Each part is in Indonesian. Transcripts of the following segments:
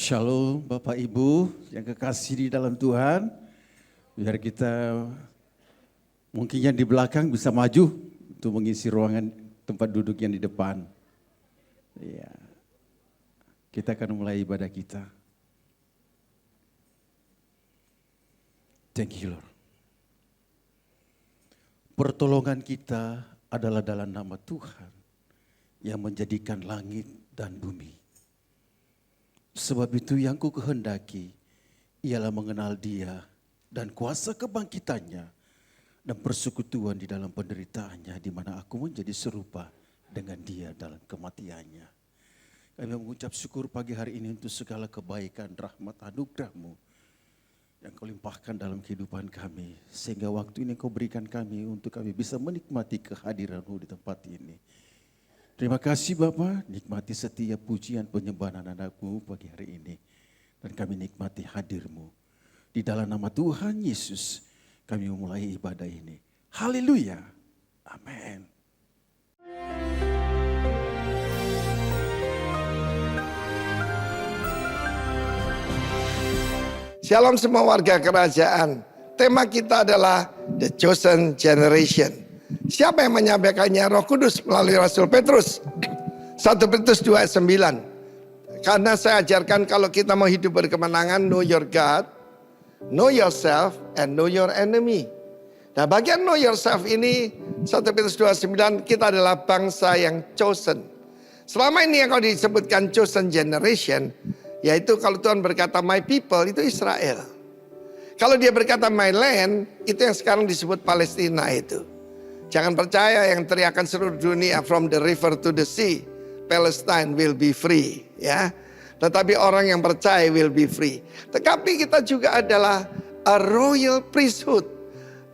Shalom Bapak Ibu yang kekasih di dalam Tuhan. Biar kita mungkin yang di belakang bisa maju untuk mengisi ruangan tempat duduk yang di depan. Ya, kita akan mulai ibadah kita. Thank you Lord. Pertolongan kita adalah dalam nama Tuhan yang menjadikan langit dan bumi. Sebab itu yang ku kehendaki ialah mengenal Dia dan kuasa kebangkitannya dan persekutuan di dalam penderitaannya, di mana aku menjadi serupa dengan Dia dalam kematiannya. Kami mengucap syukur pagi hari ini untuk segala kebaikan, rahmat, anugerah-Mu yang Kau limpahkan dalam kehidupan kami, sehingga waktu ini Kau berikan kami untuk kami bisa menikmati kehadiran-Mu di tempat ini. Terima kasih Bapa, nikmati setiap pujian penyembahan anak-anak-Mu pagi hari ini. Dan kami nikmati hadir-Mu. Di dalam nama Tuhan Yesus, kami memulai ibadah ini. Haleluya. Amin. Shalom semua warga kerajaan. Tema kita adalah The Chosen Generation. Siapa yang menyampaikannya? Roh Kudus melalui Rasul Petrus. 1 Petrus 2 ayat 9. Karena saya ajarkan kalau kita mau hidup berkemenangan, know your God, know yourself, and know your enemy. Nah, bagian know yourself ini 1 Petrus 2 ayat 9, kita adalah bangsa yang chosen. Selama ini yang kau disebutkan chosen generation, yaitu kalau Tuhan berkata my people, itu Israel. Kalau dia berkata my land, itu yang sekarang disebut Palestina itu. Jangan percaya yang teriakan seluruh dunia from the river to the sea, Palestine will be free, ya. Tetapi orang yang percaya will be free. Tetapi kita juga adalah a royal priesthood.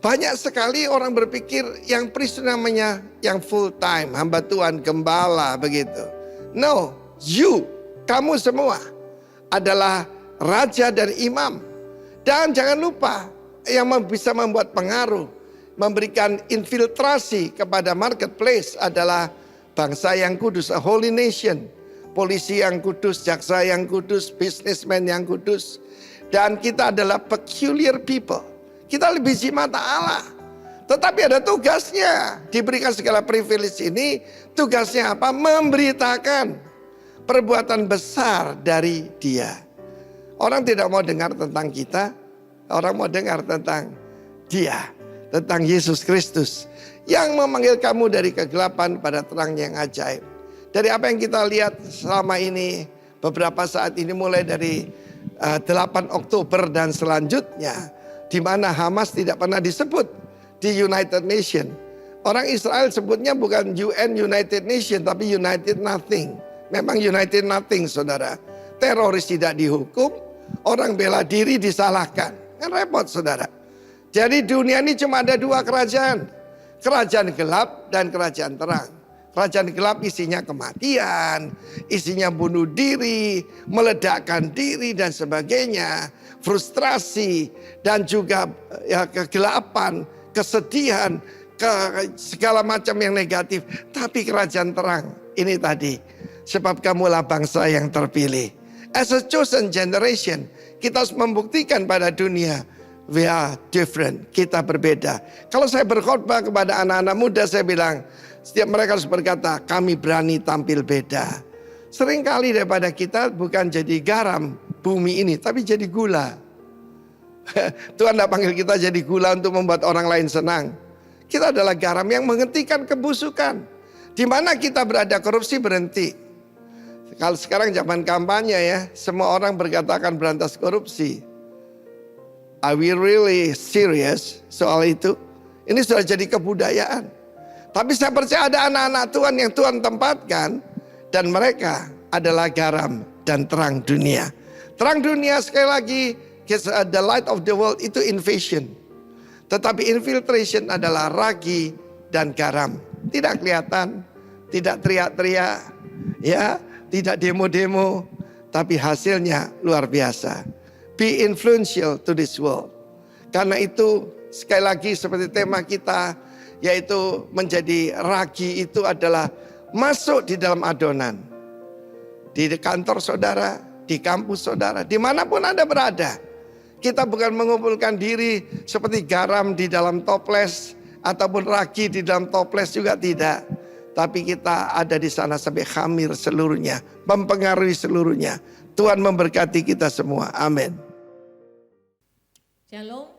Banyak sekali orang berpikir yang priesthood namanya yang full time, hamba Tuhan, gembala begitu. No, kamu semua adalah raja dan imam. Dan jangan lupa yang bisa membuat pengaruh, memberikan infiltrasi kepada marketplace adalah bangsa yang kudus, a holy nation. Polisi yang kudus, jaksa yang kudus, businessman yang kudus. Dan kita adalah peculiar people. Kita lebih mata Allah. Tetapi ada tugasnya. Diberikan segala privilege ini, tugasnya apa? Memberitakan perbuatan besar dari Dia. Orang tidak mau dengar tentang kita, orang mau dengar tentang Dia. Tentang Yesus Kristus yang memanggil kamu dari kegelapan pada terang yang ajaib. Dari apa yang kita lihat selama ini, beberapa saat ini mulai dari 8 Oktober dan selanjutnya, di mana Hamas tidak pernah disebut di United Nation. Orang Israel sebutnya bukan UN United Nation, tapi United Nothing. Memang United Nothing, saudara. Teroris tidak dihukum, orang bela diri disalahkan. Kan repot, saudara. Jadi dunia ini cuma ada 2 kerajaan. Kerajaan gelap dan kerajaan terang. Kerajaan gelap isinya kematian, isinya bunuh diri, meledakkan diri dan sebagainya. Frustrasi dan juga ya, kegelapan, kesedihan, segala macam yang negatif. Tapi kerajaan terang ini tadi. Sebab kamulah bangsa yang terpilih. As a chosen generation, kita harus membuktikan pada dunia. We are different, kita berbeda. Kalau saya berkhotbah kepada anak-anak muda, saya bilang, setiap mereka harus berkata, kami berani tampil beda. Seringkali daripada kita bukan jadi garam bumi ini, tapi jadi gula. Tuhan tidak panggil kita jadi gula untuk membuat orang lain senang. Kita adalah garam yang menghentikan kebusukan. Di mana kita berada, korupsi berhenti. Kalau sekarang zaman kampanye ya, semua orang berkata akan berantas korupsi. Are we really serious soal itu? Ini sudah jadi kebudayaan. Tapi saya percaya ada anak-anak Tuhan yang Tuhan tempatkan. Dan mereka adalah garam dan terang dunia. Terang dunia sekali lagi, the light of the world itu invasion. Tetapi infiltration adalah ragi dan garam. Tidak kelihatan, tidak teriak-teriak, ya, tidak demo-demo. Tapi hasilnya luar biasa. Be influential to this world. Karena itu sekali lagi seperti tema kita, yaitu menjadi ragi itu adalah masuk di dalam adonan. Di kantor saudara, di di kampus saudara, dimanapun Anda berada. Kita bukan mengumpulkan diri seperti garam di dalam toples ataupun ragi di dalam toples, juga tidak. Tapi kita ada di sana sampai khamir seluruhnya, mempengaruhi seluruhnya. Tuhan memberkati kita semua. Amin. Shalom.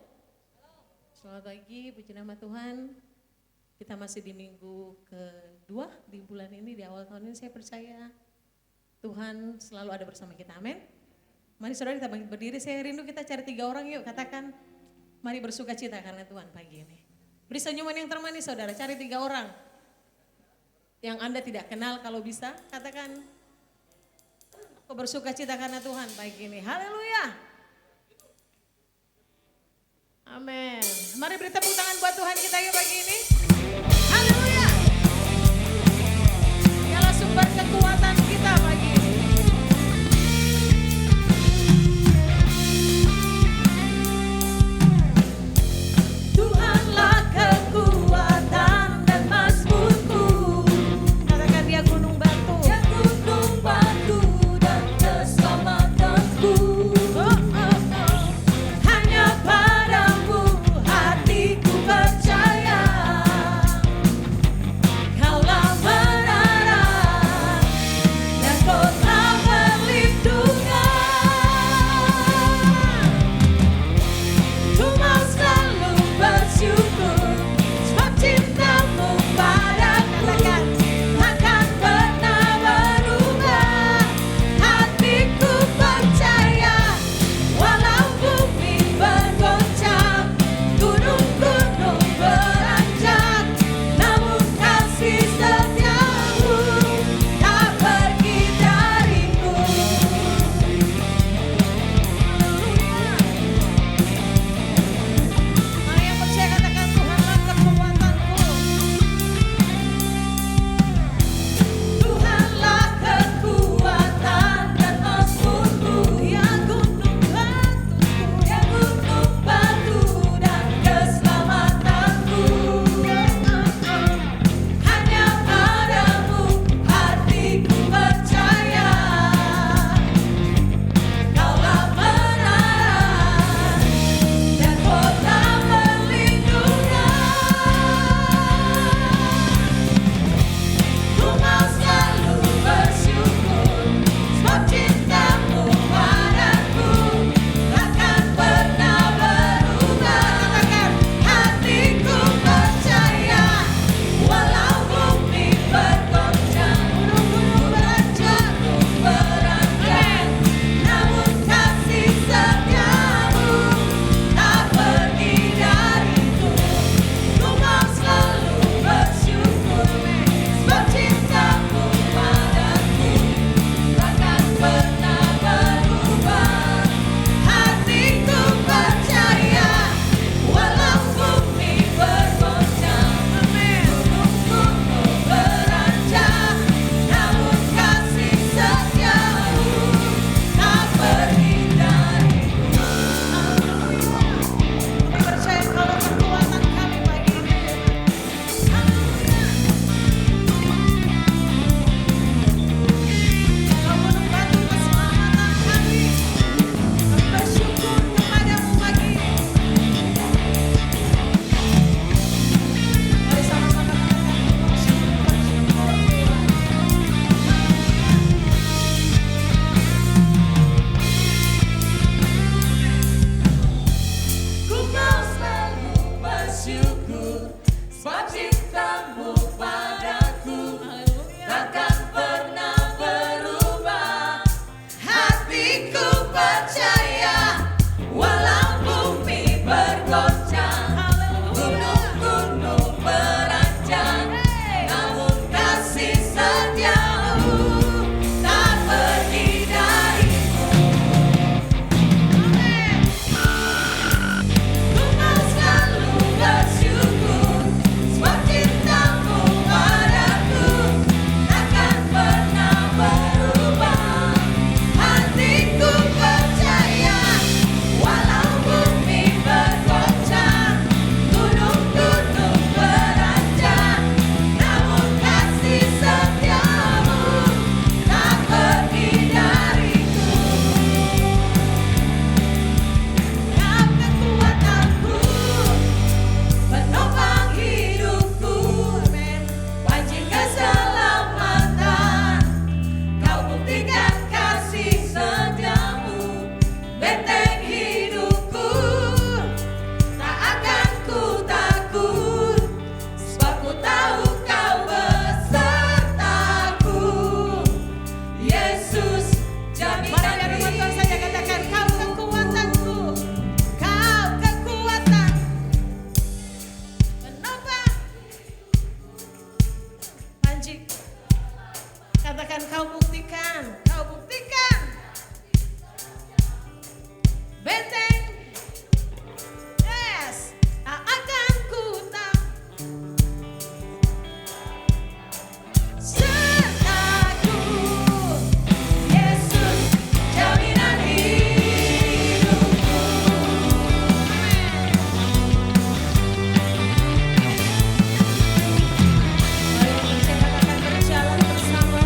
Selamat pagi, puji nama Tuhan. Kita masih di minggu kedua di bulan ini, di awal tahun ini. Saya percaya Tuhan selalu ada bersama kita. Amin. Mari saudara kita bangkit berdiri. Saya rindu kita cari 3 orang, yuk katakan mari bersuka cita karena Tuhan pagi ini. Beri senyuman yang termanis saudara, cari 3 orang yang Anda tidak kenal, kalau bisa katakan aku bersuka cita karena Tuhan pagi ini. Haleluya. Amin. Mari beri tepuk tangan buat Tuhan kita yuk pagi ini. Haleluya. Dialah sumber kekuatan kita pagi ini. Tuhanlah kekuatan dan mazmurku. Katakan dia gunung batu. Dia gunung batu dan keselamatanku. Hanya padamu hatiku percaya. Katakan kau buktikan, kau buktikan. Benteng, yes, tak akan ku tak. Sertaku, Yesus, jaminan hidupku. Mari kita katakan berjalan bersama.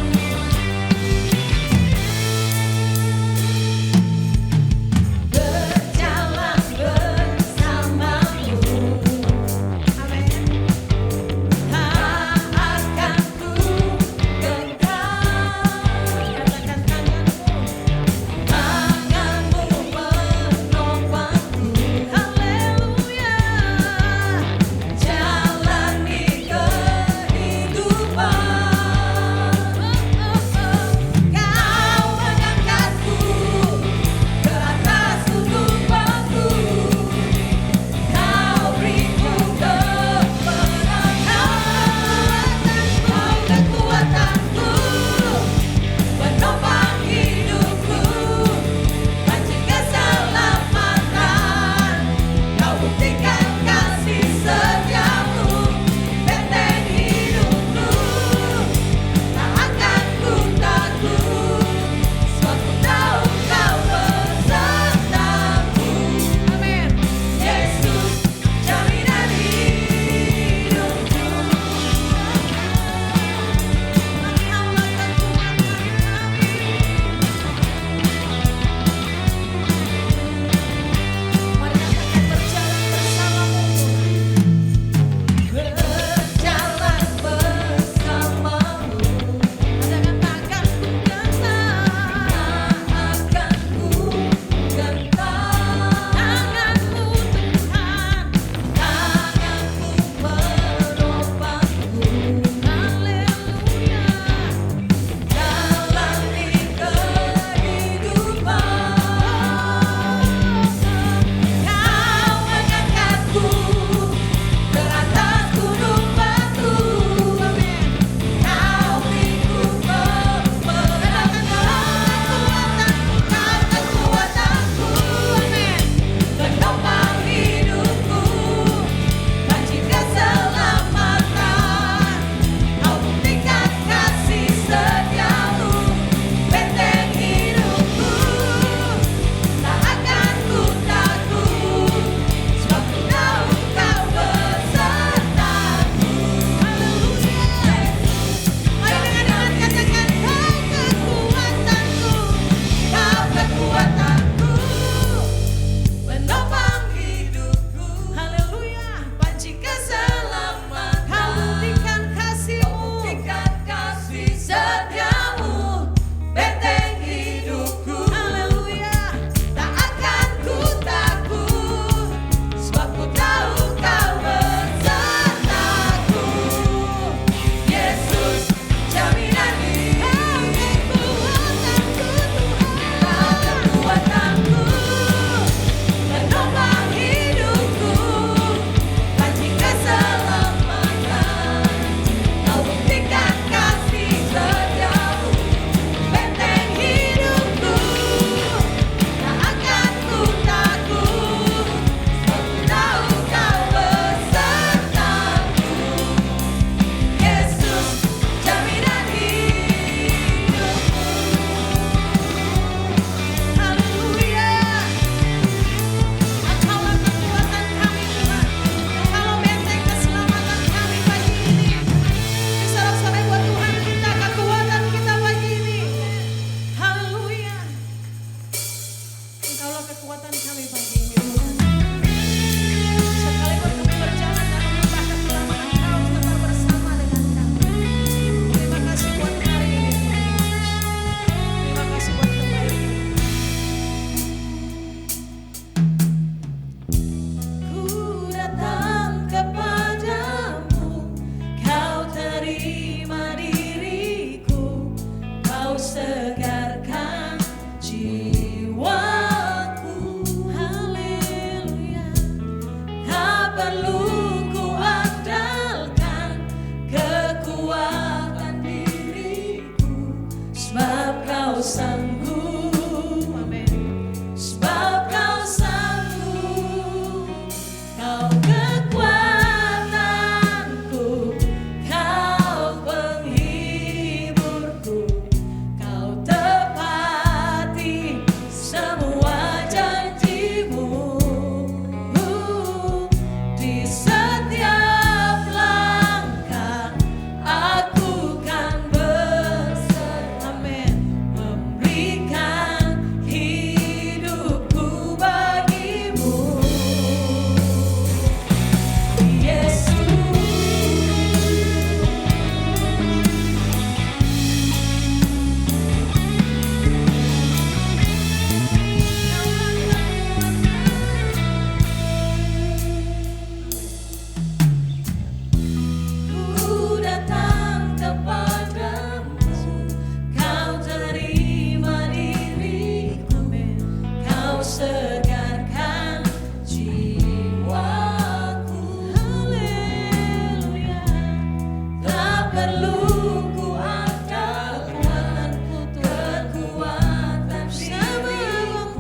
perlu ku andalkan kekuatan diriku,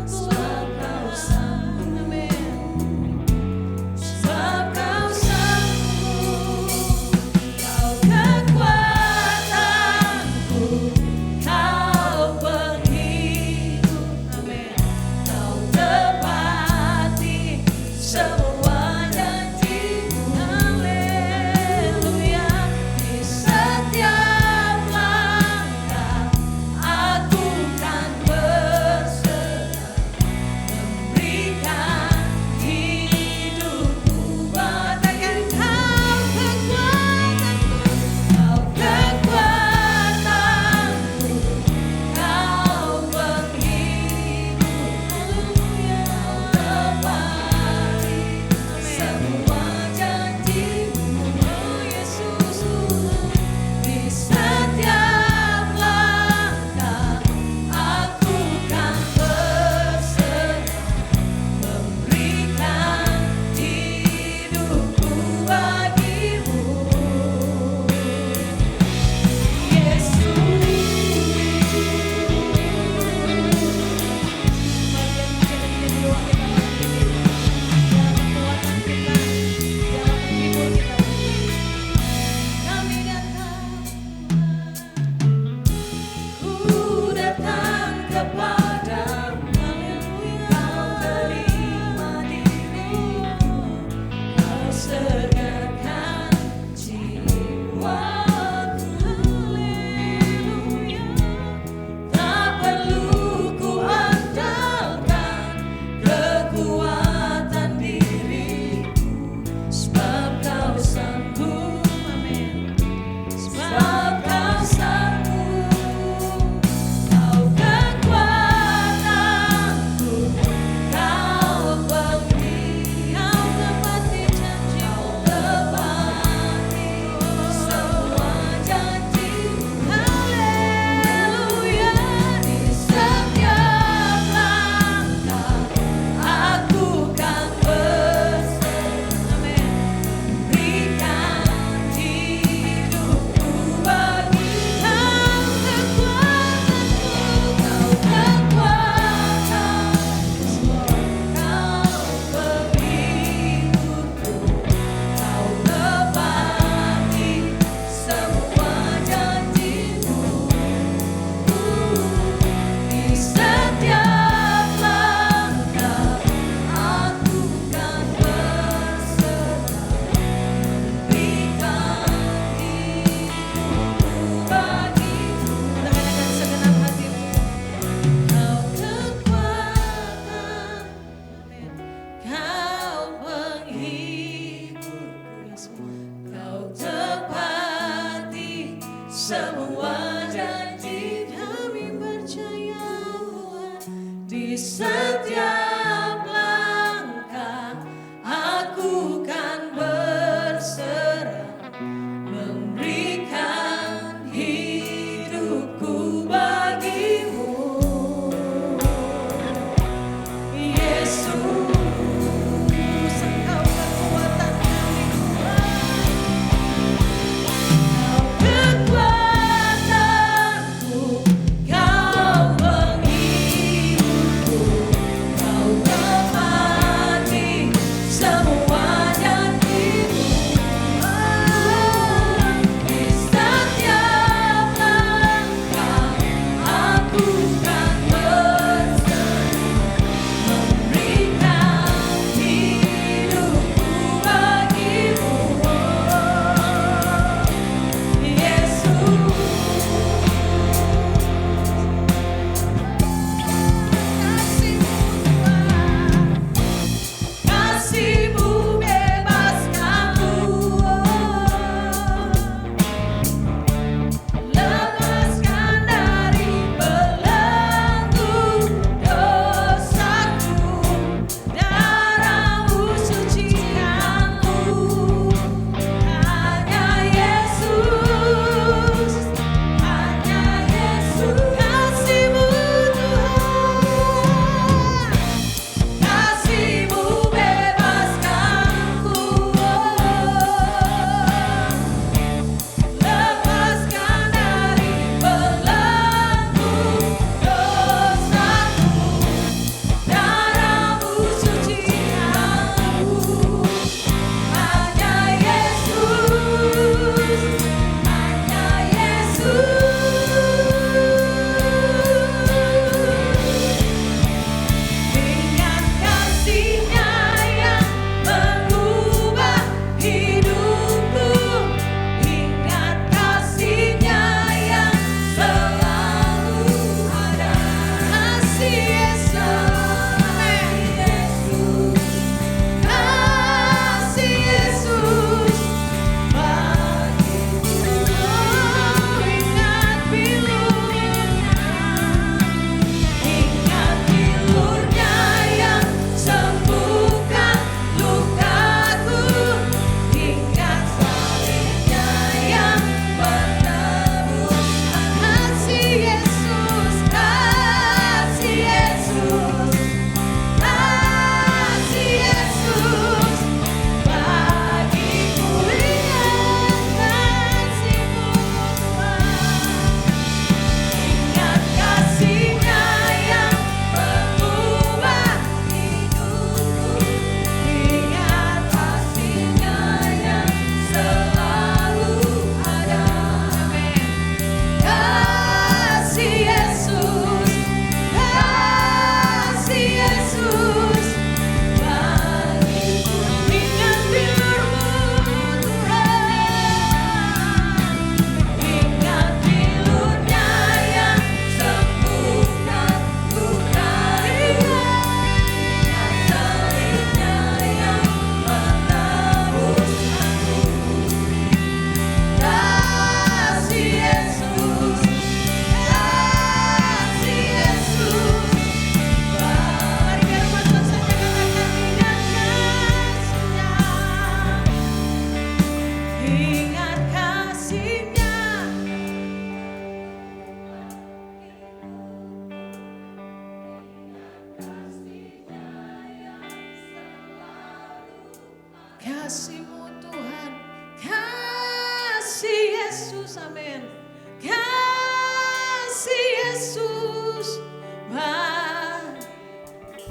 sebab kau sanggup, sebab kau sanggup, kau kekuatanku, kau penghidup, kau tepati semua janjimu, haleluya. Di setiap langkah aku kan berserah, memberikan hidupku bagikan kau kekuatanku, kau kekuatanku, kau penghidup, tepati semua janjimu, oh Yesus. Di setiap langkah aku kan berserah, memberikan hidupku bagimu, Yesus. Kami datang, ku datang kepadamu, kau terima diriku, kau segarkan jiwaku, haleluya. Tak perlu ku andalkan kekuatan diriku, sebab kau sanggup, amin. Sebab kau sanggup, kau kekuatanku, kau penghidup, kau tepati janjimu, tepati semua janjimu, haleluya. Di setiap langkah aku kan berserah, amin, berikan hidupku bagi kau kekuatanku, kau kekuatanku, kau penghiburku, kau tepati semua janjimu. Di setiap langkah aku kan berserah, berikan hidupku bagimu, dengan segenap hatimu. Kau kekuatan, amin, kau penghiburku, kau tepati semua janji. Kami percaya Tuhan, di setiap langkah aku kan berserah, memberikan hidupku bagimu, Yesus. Engkau kekuatan kami, kau kekuatan amin. Kasih Yesus,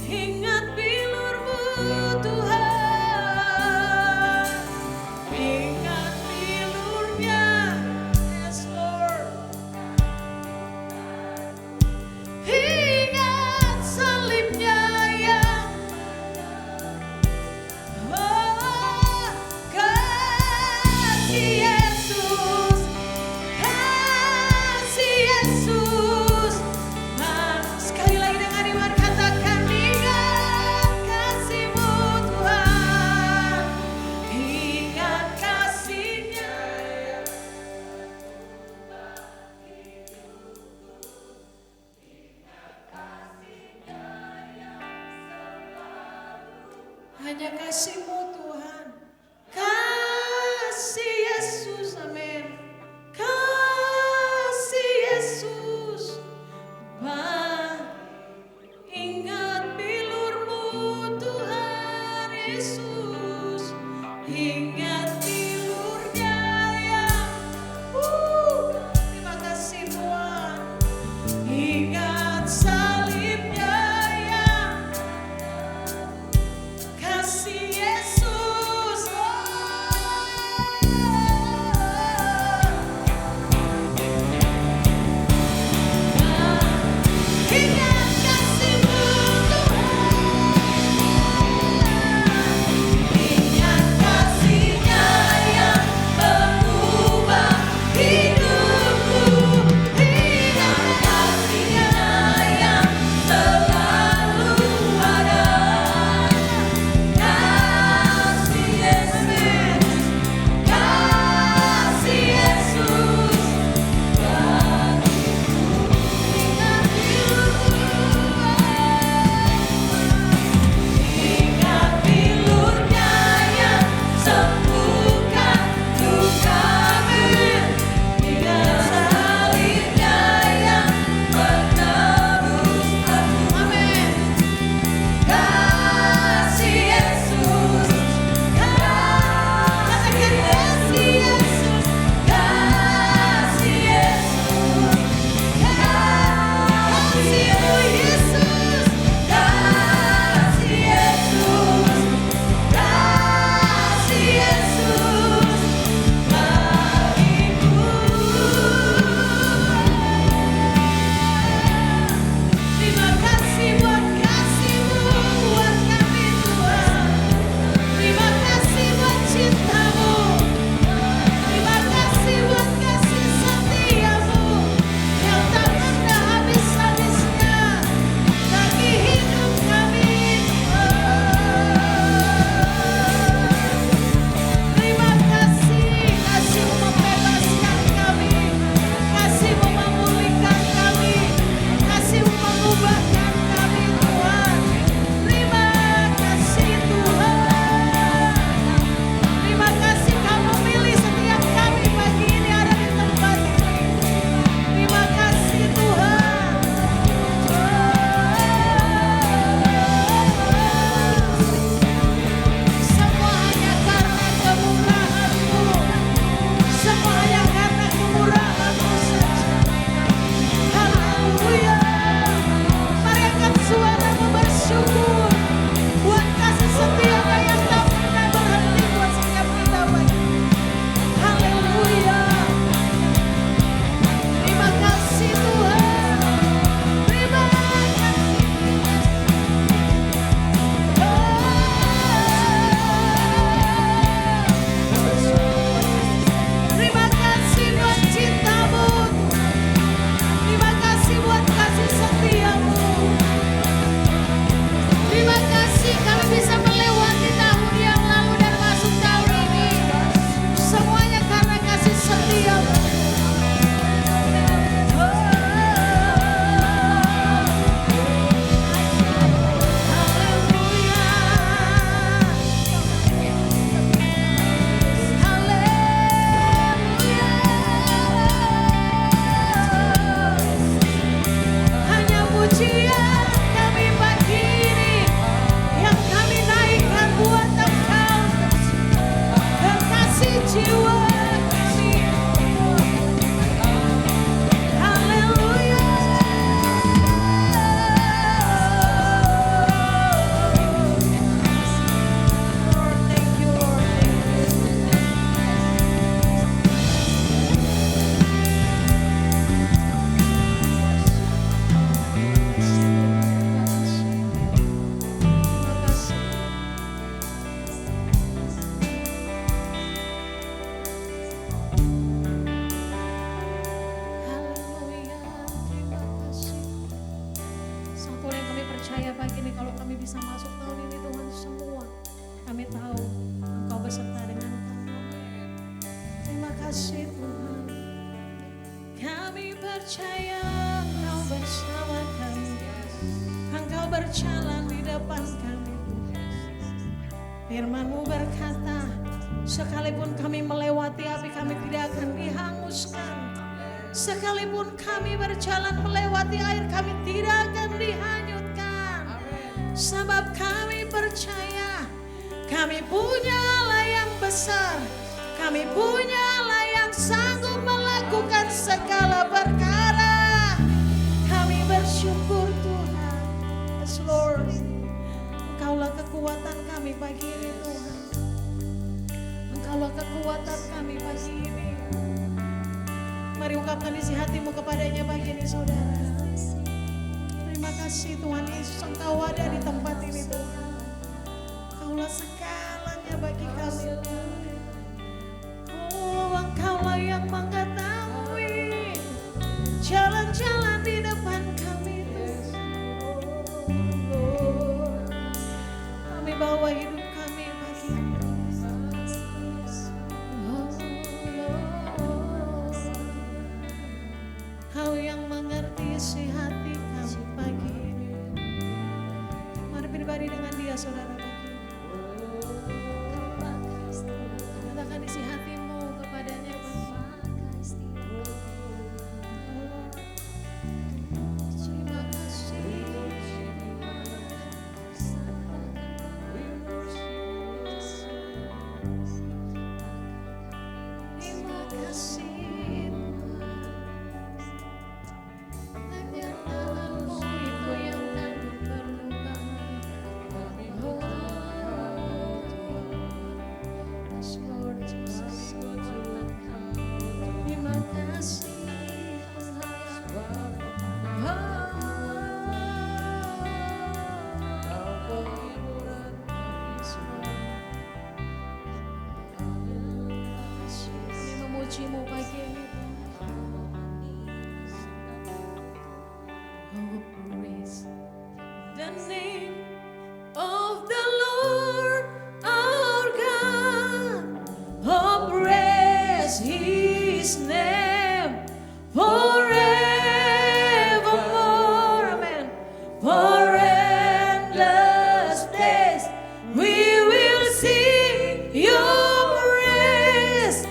ingat bilurmu Tuhan, ingat bilurnya, yes Lord, ingat salibnya yang kasih Yesus, kasih Yesus. Sekali lagi dengan iman katakan ingat kasih-Mu Tuhan, ingat kasih-Nya. Hanya kasih-Mu Tuhan, kasih Yesus, amin. Kasih Yesus, ingat bilurmu Tuhan Yesus, ingat bilurnya yang terima kasih Tuhan, ingat salibnya yang kasih Yesus. percaya Engkau bersama kami. Engkau berjalan di depan kami. Firman-Mu berkata, sekalipun kami melewati api, kami tidak akan dihanguskan. Sekalipun kami berjalan melewati air, kami tidak akan dihanyutkan. Sebab kami percaya, kami punya Allah yang besar. Kami punya Allah yang sanggup melakukan segala perkara. Kami bersyukur Tuhan. Yes Lord. Engkaulah kekuatan kami pagi ini Tuhan. Engkaulah kekuatan kami pagi ini. Mari ungkapkan isi hatimu kepadanya pagi ini saudara. Terima kasih Tuhan Yesus, Engkau ada di tempat ini Tuhan. Engkaulah segalanya bagi kami Tuhan. Oh, Engkaulah yang mengetahui jalan-jalan di depan kami Tuhan. Kami bawa hidup kami pagi ini. Kau yang mengerti isi hati kami pagi ini. Mari pribadi dengan Dia saudara pagi ini. Katakan isi hatimu kepadanya pagi ini. Terima kasih. Terima kasih. Memujimu pagi ini. Oh, praise the name of the Lord our God. Oh, praise His name forevermore. Amen. For endless days we will sing Your praise.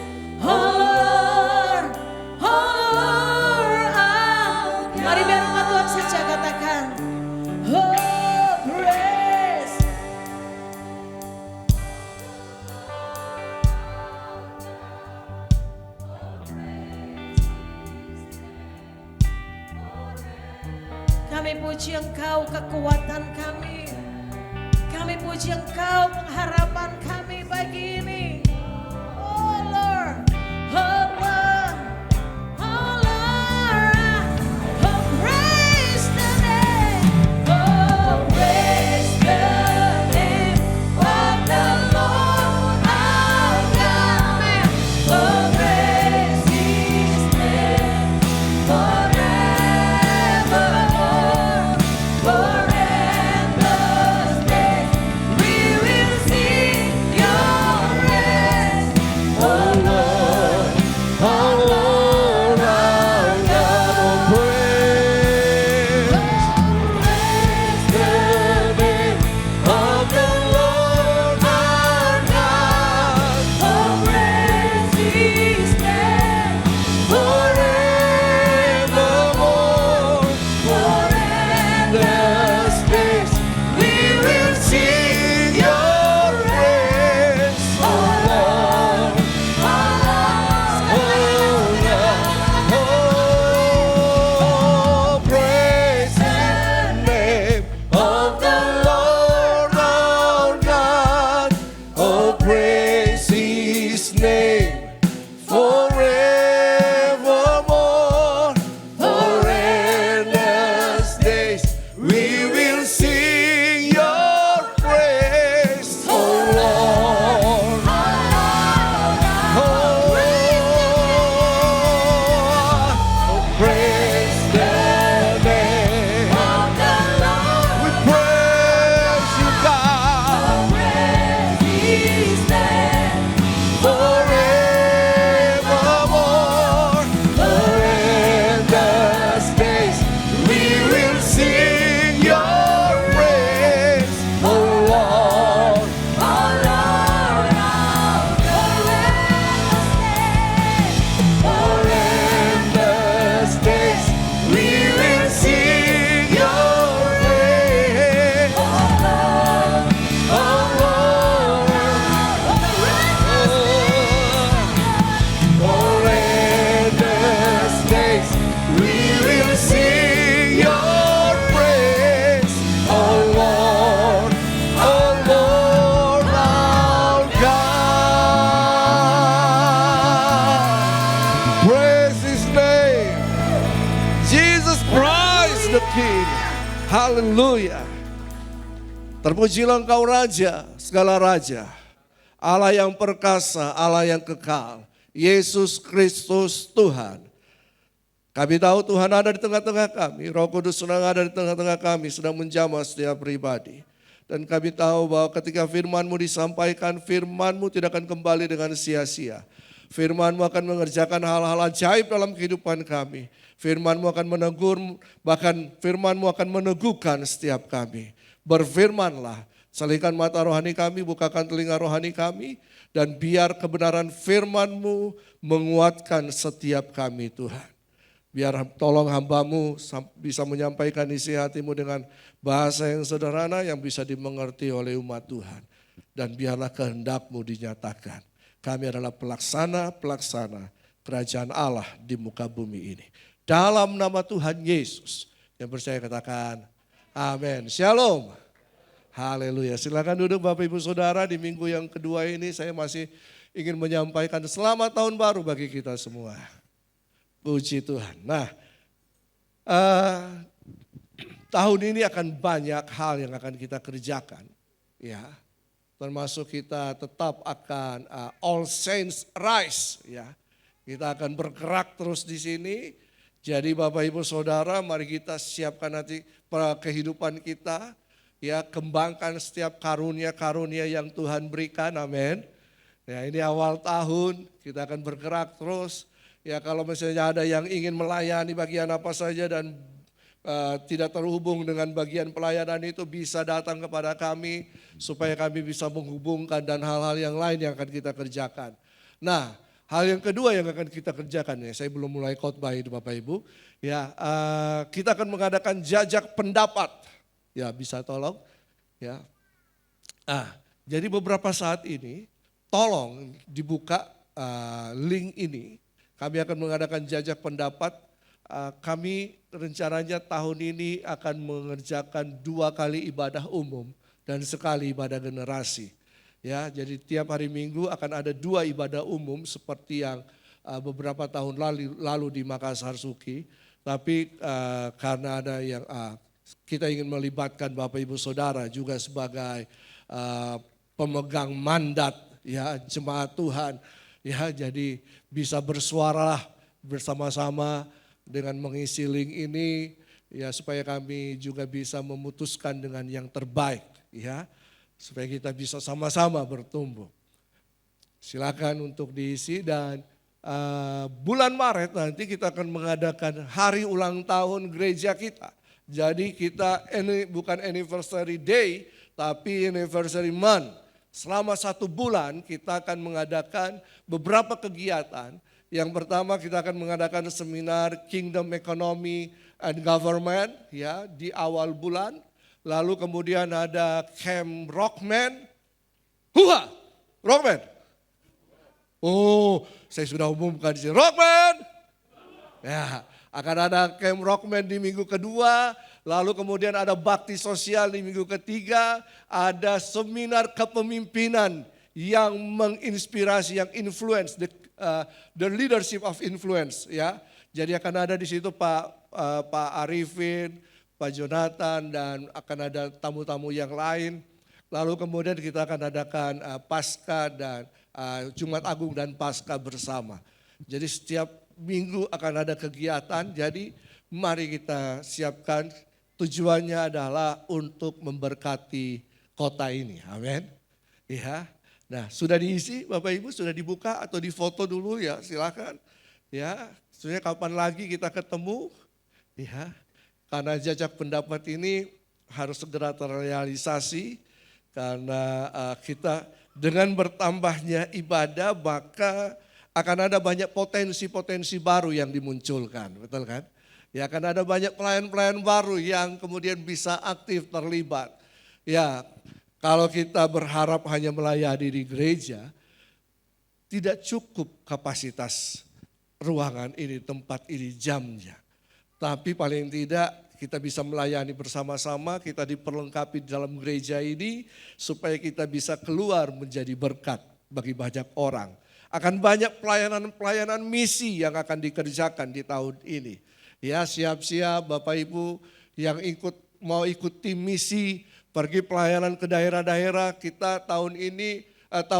Mari biar umat Tuhan saja katakan, oh praise. Kami puji Engkau kekuatan kami. Kami puji Engkau pengharapan kami pagi ini. Oh Lord, oh Lord, oh Lord, oh praise the name, oh praise the name of the Lord our God. Oh praise His name forevermore, for endless days we will sing Your praise. King. Haleluya. Terpujilah Engkau Raja, segala Raja. Allah yang perkasa, Allah yang kekal. Yesus Kristus Tuhan. Kami tahu Tuhan ada di tengah-tengah kami. Roh Kudus sedang ada di tengah-tengah kami, sedang menjamah setiap pribadi. Dan kami tahu bahwa ketika firman-Mu disampaikan, firman-Mu tidak akan kembali dengan sia-sia. Firman-Mu akan mengerjakan hal-hal ajaib dalam kehidupan kami. Firman-Mu akan menegur, bahkan firman-Mu akan meneguhkan setiap kami. Berfirmanlah, salingkan mata rohani kami, bukakan telinga rohani kami, dan biar kebenaran firman-Mu menguatkan setiap kami Tuhan. Biar tolong hamba-Mu bisa menyampaikan isi hati-Mu dengan bahasa yang sederhana yang bisa dimengerti oleh umat Tuhan. Dan biarlah kehendak-Mu dinyatakan. Kami adalah pelaksana kerajaan Allah di muka bumi ini. Dalam nama Tuhan Yesus. Yang percaya katakan amin. Shalom. Haleluya. Silakan duduk Bapak Ibu Saudara, di minggu yang kedua ini saya masih ingin menyampaikan selamat tahun baru bagi kita semua. Puji Tuhan. Nah, tahun ini akan banyak hal yang akan kita kerjakan, ya. Termasuk kita tetap akan All Saints Rise, ya. Kita akan bergerak terus di sini. Jadi Bapak Ibu Saudara, mari kita siapkan nanti kehidupan kita, ya, kembangkan setiap karunia-karunia yang Tuhan berikan. Amin. Ya, ini awal tahun, kita akan bergerak terus. Ya, kalau misalnya ada yang ingin melayani bagian apa saja dan tidak terhubung dengan bagian pelayanan itu, bisa datang kepada kami supaya kami bisa menghubungkan dan hal-hal yang lain yang akan kita kerjakan. Nah, hal yang kedua yang akan kita kerjakan, ya, saya belum mulai khotbah itu Bapak Ibu. Ya, kita akan mengadakan jajak pendapat. Ya, bisa tolong. Ya. Jadi beberapa saat ini tolong dibuka link ini. Kami akan mengadakan jajak pendapat. Kami rencananya tahun ini akan mengerjakan 2 kali ibadah umum dan sekali ibadah generasi. Ya, jadi tiap hari Minggu akan ada 2 ibadah umum seperti yang beberapa tahun lalu di Makassar Suki. Tapi karena ada yang kita ingin melibatkan Bapak Ibu Saudara juga sebagai pemegang mandat, ya, jemaat Tuhan. Ya, jadi bisa bersuara bersama-sama dengan mengisi link ini, ya, supaya kami juga bisa memutuskan dengan yang terbaik, ya, supaya kita bisa sama-sama bertumbuh. Silakan untuk diisi. Dan bulan Maret nanti kita akan mengadakan hari ulang tahun gereja kita. Jadi kita ini bukan anniversary day, tapi anniversary month. Selama 1 bulan kita akan mengadakan beberapa kegiatan. Yang pertama kita akan mengadakan seminar Kingdom Economy and Government, ya, di awal bulan. Lalu kemudian ada Camp Rockman. Rockman. Oh, saya sudah umumkan di sini. Rockman. Ya, akan ada Camp Rockman di minggu kedua. Lalu kemudian ada bakti sosial di minggu ketiga, ada seminar kepemimpinan yang menginspirasi, yang influence, the leadership of influence, ya. Jadi akan ada di situ Pak Arifin, Pak Jonathan, dan akan ada tamu-tamu yang lain. Lalu kemudian kita akan adakan Paskah dan Jumat Agung dan Paskah bersama. Jadi setiap minggu akan ada kegiatan, jadi mari kita siapkan. Tujuannya adalah untuk memberkati kota ini. Amin. Ya. Nah, sudah diisi Bapak Ibu, sudah dibuka atau difoto dulu, ya, silakan. Ya, sebenarnya kapan lagi kita ketemu? Ya. Karena jajak pendapat ini harus segera terrealisasi karena kita dengan bertambahnya ibadah maka akan ada banyak potensi-potensi baru yang dimunculkan, betul kan? Ya, akan ada banyak pelayan-pelayan baru yang kemudian bisa aktif terlibat. Ya, kalau kita berharap hanya melayani di gereja, tidak cukup kapasitas ruangan ini, tempat ini, jamnya. Tapi paling tidak kita bisa melayani bersama-sama, kita diperlengkapi dalam gereja ini supaya kita bisa keluar menjadi berkat bagi banyak orang. Akan banyak pelayanan-pelayanan misi yang akan dikerjakan di tahun ini. Ya, siap-siap Bapak Ibu, yang mau ikut tim misi, pergi pelayanan ke daerah-daerah. Kita tahun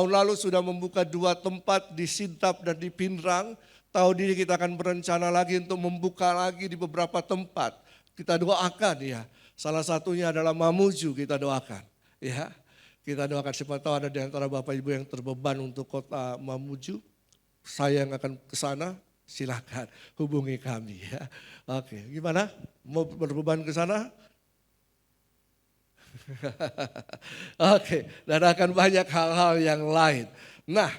lalu sudah membuka 2 tempat di Sintap dan di Pindrang. Tahun ini kita akan berencana lagi untuk membuka lagi di beberapa tempat. Kita doakan ya. Salah satunya adalah Mamuju, kita doakan ya. Kita doakan, siapa tahu ada di antara Bapak Ibu yang terbeban untuk kota Mamuju. Saya yang akan ke sana, silakan hubungi kami ya. Oke, gimana? Mau berbeban ke sana? Oke, dan akan banyak hal-hal yang lain. Nah,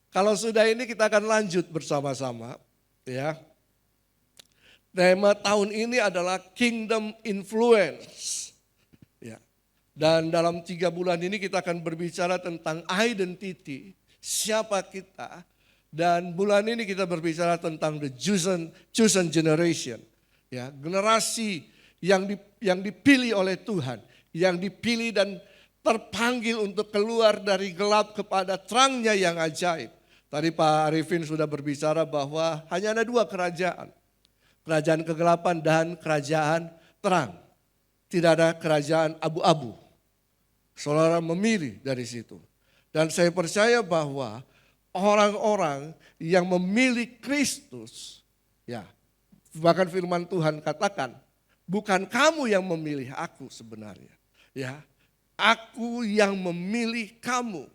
kalau sudah ini kita akan lanjut bersama-sama ya. Tema tahun ini adalah Kingdom Influence. Ya. Dan dalam 3 bulan ini kita akan berbicara tentang identity, siapa kita. Dan bulan ini kita berbicara tentang the chosen generation. Ya, generasi yang dipilih oleh Tuhan, yang dipilih dan terpanggil untuk keluar dari gelap kepada terangnya yang ajaib. Tadi Pak Arifin sudah berbicara bahwa hanya ada 2 kerajaan. Kerajaan kegelapan dan kerajaan terang. Tidak ada kerajaan abu-abu. Saudara memilih dari situ. Dan saya percaya bahwa orang-orang yang memilih Kristus, ya, bahkan firman Tuhan katakan, bukan kamu yang memilih aku sebenarnya, ya, aku yang memilih kamu.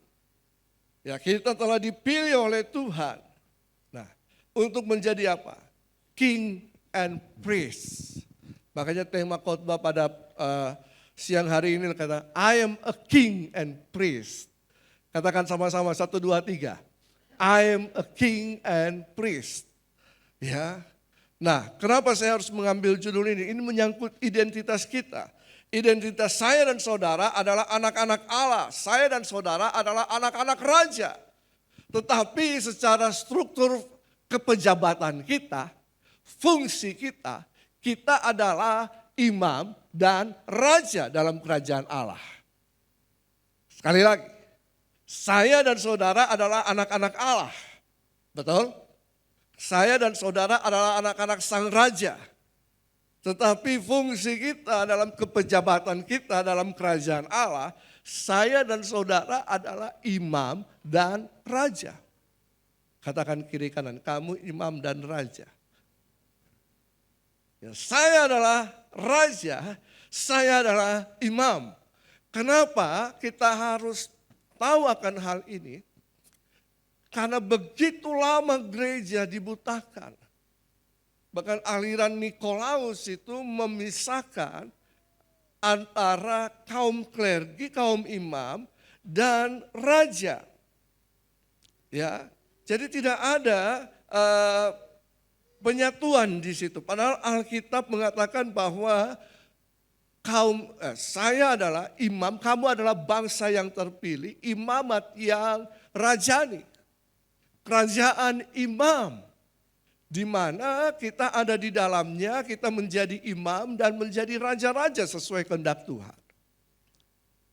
Ya, kita telah dipilih oleh Tuhan. Nah, untuk menjadi apa? King and priest. Makanya tema khotbah pada siang hari ini kata, I am a king and priest. Katakan sama-sama 1, 2, 3. I am a king and priest. Ya. Nah, kenapa saya harus mengambil judul ini? Ini menyangkut identitas kita. Identitas saya dan saudara adalah anak-anak Allah. Saya dan saudara adalah anak-anak raja. Tetapi secara struktur kepejabatan kita, fungsi kita, kita adalah imam dan raja dalam kerajaan Allah. Sekali lagi, saya dan saudara adalah anak-anak Allah. Betul? Saya dan saudara adalah anak-anak sang raja. Tetapi fungsi kita dalam kepejabatan kita dalam kerajaan Allah, saya dan saudara adalah imam dan raja. Katakan kiri kanan, kamu imam dan raja. Ya, saya adalah raja, saya adalah imam. Kenapa kita harus tahu akan hal ini? Karena begitu lama gereja dibutakan. Bahkan aliran Nikolaus itu memisahkan antara kaum klergi, kaum imam dan raja. Ya, jadi tidak ada penyatuan di situ. Padahal Alkitab mengatakan bahwa saya adalah imam, kamu adalah bangsa yang terpilih, imamat yang rajani. Kerajaan imam, di mana kita ada di dalamnya, kita menjadi imam dan menjadi raja-raja sesuai kehendak Tuhan.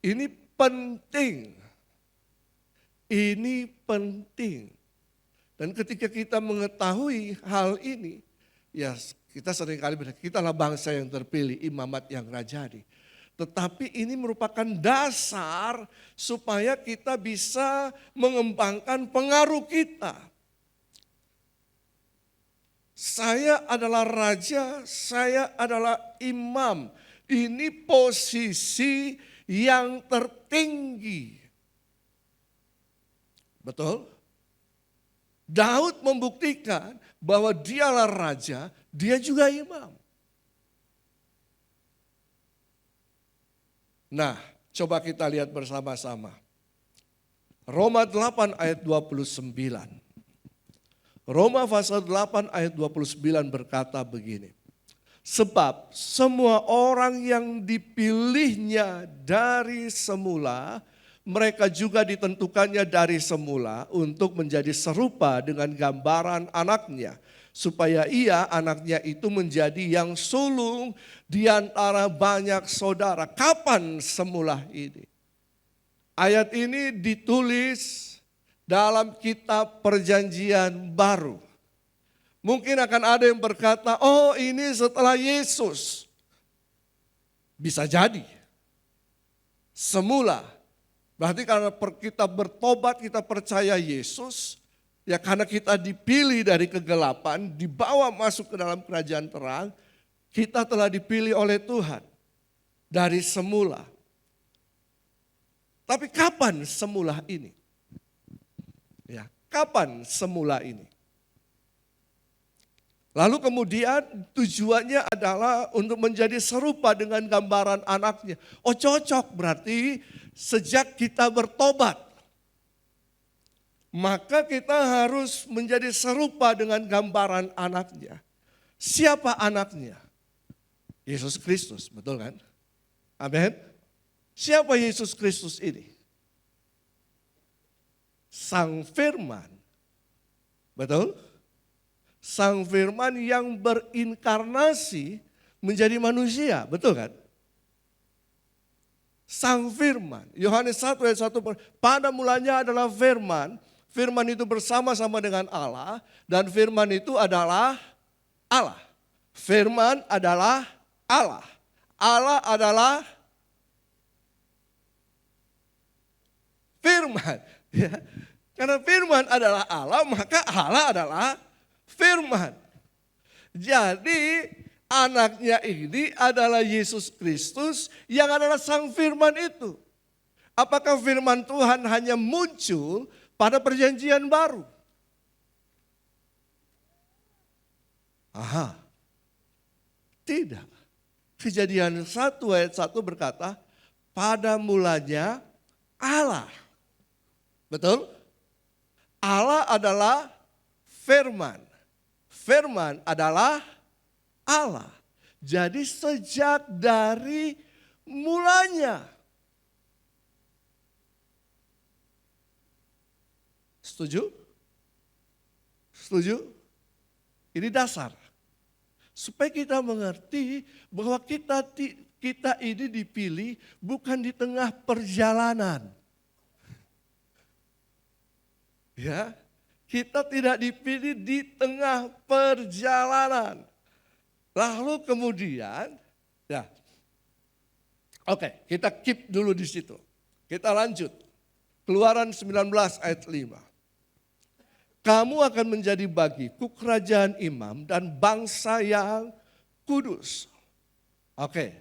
Ini penting. Ini penting. Dan ketika kita mengetahui hal ini, ya kita seringkali bilang, kita adalah bangsa yang terpilih, imamat yang rajani. Tetapi ini merupakan dasar supaya kita bisa mengembangkan pengaruh kita. Saya adalah raja, saya adalah imam. Ini posisi yang tertinggi. Betul? Daud membuktikan bahwa dialah raja, dia juga imam. Nah, coba kita lihat bersama-sama. Roma 8 ayat 29. Roma pasal 8 ayat 29 berkata begini. Sebab semua orang yang dipilihnya dari semula, mereka juga ditentukannya dari semula untuk menjadi serupa dengan gambaran anaknya. Supaya ia, anaknya itu menjadi yang sulung di antara banyak saudara. Kapan semula ini? Ayat ini ditulis dalam kitab Perjanjian Baru. Mungkin akan ada yang berkata, oh ini setelah Yesus. Bisa jadi. Semula. Berarti karena kita bertobat, kita percaya Yesus, ya karena kita dipilih dari kegelapan, dibawa masuk ke dalam kerajaan terang, kita telah dipilih oleh Tuhan dari semula. Tapi kapan semula ini? Ya, kapan semula ini? Lalu kemudian tujuannya adalah untuk menjadi serupa dengan gambaran anaknya. Oh cocok, berarti sejak kita bertobat, maka kita harus menjadi serupa dengan gambaran anaknya. Siapa anaknya? Yesus Kristus, betul kan? Amin. Siapa Yesus Kristus ini? Sang Firman. Betul? Sang Firman yang berinkarnasi menjadi manusia, betul kan? Sang Firman, Yohanes 1 ayat 1, pada mulanya adalah Firman, Firman itu bersama-sama dengan Allah, dan Firman itu adalah Allah. Firman adalah Allah. Allah adalah Firman. Ya. Karena Firman adalah Allah, maka Allah adalah Firman. Jadi anaknya ini adalah Yesus Kristus yang adalah sang Firman itu. Apakah Firman Tuhan hanya muncul pada perjanjian baru? Aha, tidak. Kejadian 1 ayat 1 berkata, pada mulanya Allah. Betul? Allah adalah Firman. Firman adalah Allah. Jadi sejak dari mulanya. Setuju? Setuju? Ini dasar. Supaya kita mengerti bahwa kita ini dipilih bukan di tengah perjalanan. Ya, kita tidak dipilih di tengah perjalanan. Lalu kemudian, ya, oke, kita keep dulu di situ. Kita lanjut. Keluaran 19 ayat 5. Kamu akan menjadi bagiku kerajaan imam dan bangsa yang kudus. Oke.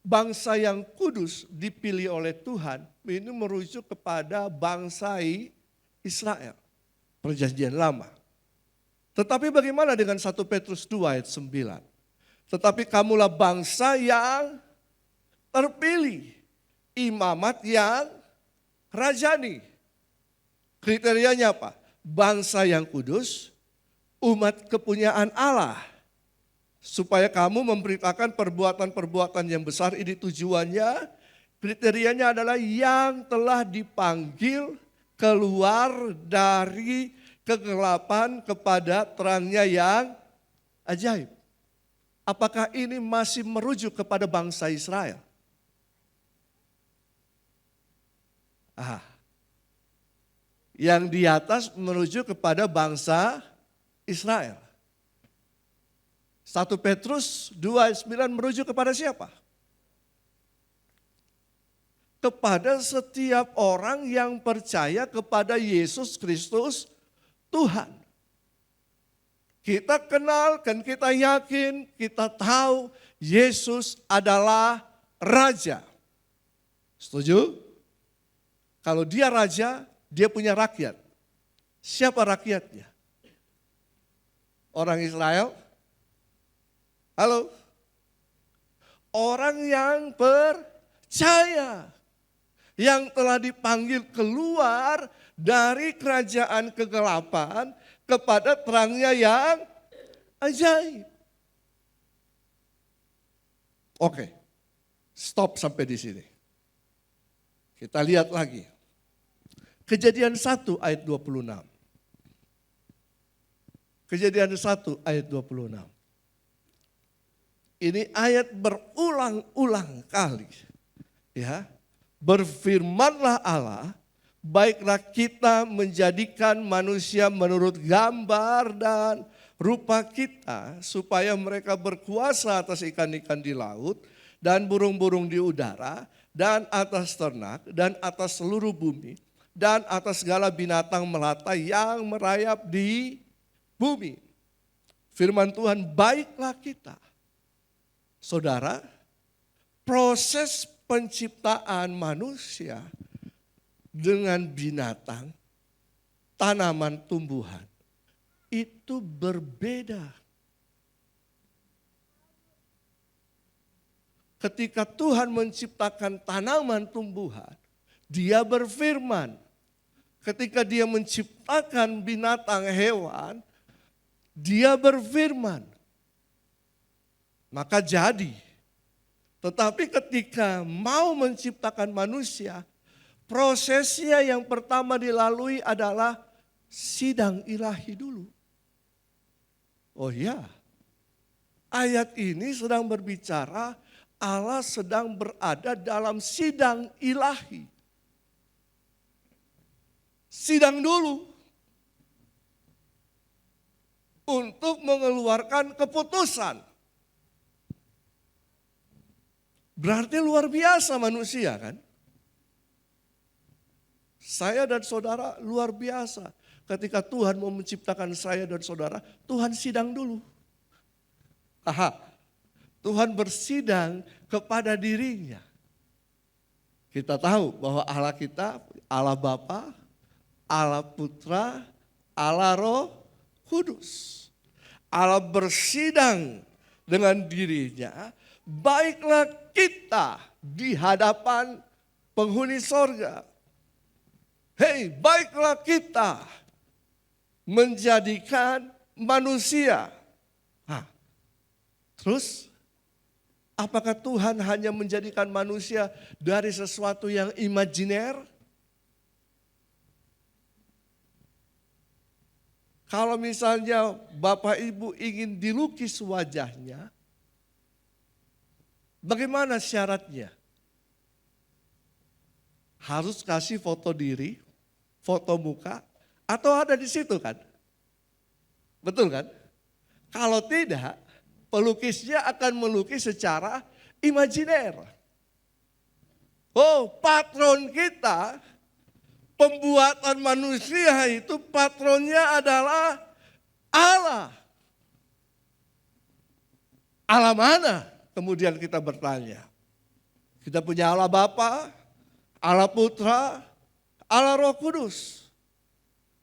Bangsa yang kudus dipilih oleh Tuhan, ini merujuk kepada bangsa Israel. Perjanjian lama. Tetapi bagaimana dengan 1 Petrus 2 ayat 9? Tetapi kamulah bangsa yang terpilih. Imamat yang rajani. Kriterianya apa? Bangsa yang kudus, umat kepunyaan Allah. Supaya kamu memberitakan perbuatan-perbuatan yang besar, ini tujuannya, kriterianya adalah yang telah dipanggil keluar dari kegelapan kepada terangnya yang ajaib. Apakah ini masih merujuk kepada bangsa Israel? Yang di atas merujuk kepada bangsa Israel. 1 Petrus 2 ayat 9 merujuk kepada siapa? Kepada setiap orang yang percaya kepada Yesus Kristus Tuhan. Kita kenal dan kita yakin, kita tahu Yesus adalah Raja. Setuju? Kalau dia Raja, dia punya rakyat. Siapa rakyatnya? Orang Israel? Halo? Orang yang percaya. Yang telah dipanggil keluar dari kerajaan kegelapan kepada terangnya yang ajaib. Oke, stop sampai di sini. Kita lihat lagi. Kejadian 1 ayat 26. Kejadian 1 ayat 26. Ini ayat berulang-ulang kali. Ya. Berfirmanlah Allah, baiklah kita menjadikan manusia menurut gambar dan rupa kita supaya mereka berkuasa atas ikan-ikan di laut dan burung-burung di udara, dan atas ternak, dan atas seluruh bumi, dan atas segala binatang melata yang merayap di bumi. Firman Tuhan, baiklah kita. Saudara, proses penciptaan manusia dengan binatang, tanaman, tumbuhan, itu berbeda. Ketika Tuhan menciptakan tanaman tumbuhan, Dia berfirman. Ketika Dia menciptakan binatang hewan, Dia berfirman. Maka jadi. Tetapi ketika mau menciptakan manusia, prosesnya yang pertama dilalui adalah sidang ilahi dulu. Oh ya, ayat ini sedang berbicara Allah sedang berada dalam sidang ilahi. Sidang dulu. Untuk mengeluarkan keputusan. Berarti luar biasa manusia kan? Saya dan saudara luar biasa. Ketika Tuhan mau menciptakan saya dan saudara, Tuhan sidang dulu. Tuhan bersidang kepada dirinya. Kita tahu bahwa Allah kita, Allah Bapa, Allah Putra, Allah Roh Kudus. Allah bersidang dengan dirinya, baiklah kita di hadapan penghuni sorga. Hei, baiklah kita menjadikan manusia. Terus, apakah Tuhan hanya menjadikan manusia dari sesuatu yang imajiner? Kalau misalnya Bapak Ibu ingin dilukis wajahnya, bagaimana syaratnya? Harus kasih foto diri, foto muka, atau ada di situ kan? Betul kan? Kalau tidak, pelukisnya akan melukis secara imajiner. Oh, patron kita, pembuatan manusia itu patronnya adalah Allah. Allah mana? Kemudian kita bertanya. Kita punya Allah Bapa, Allah Putra, Allah Roh Kudus.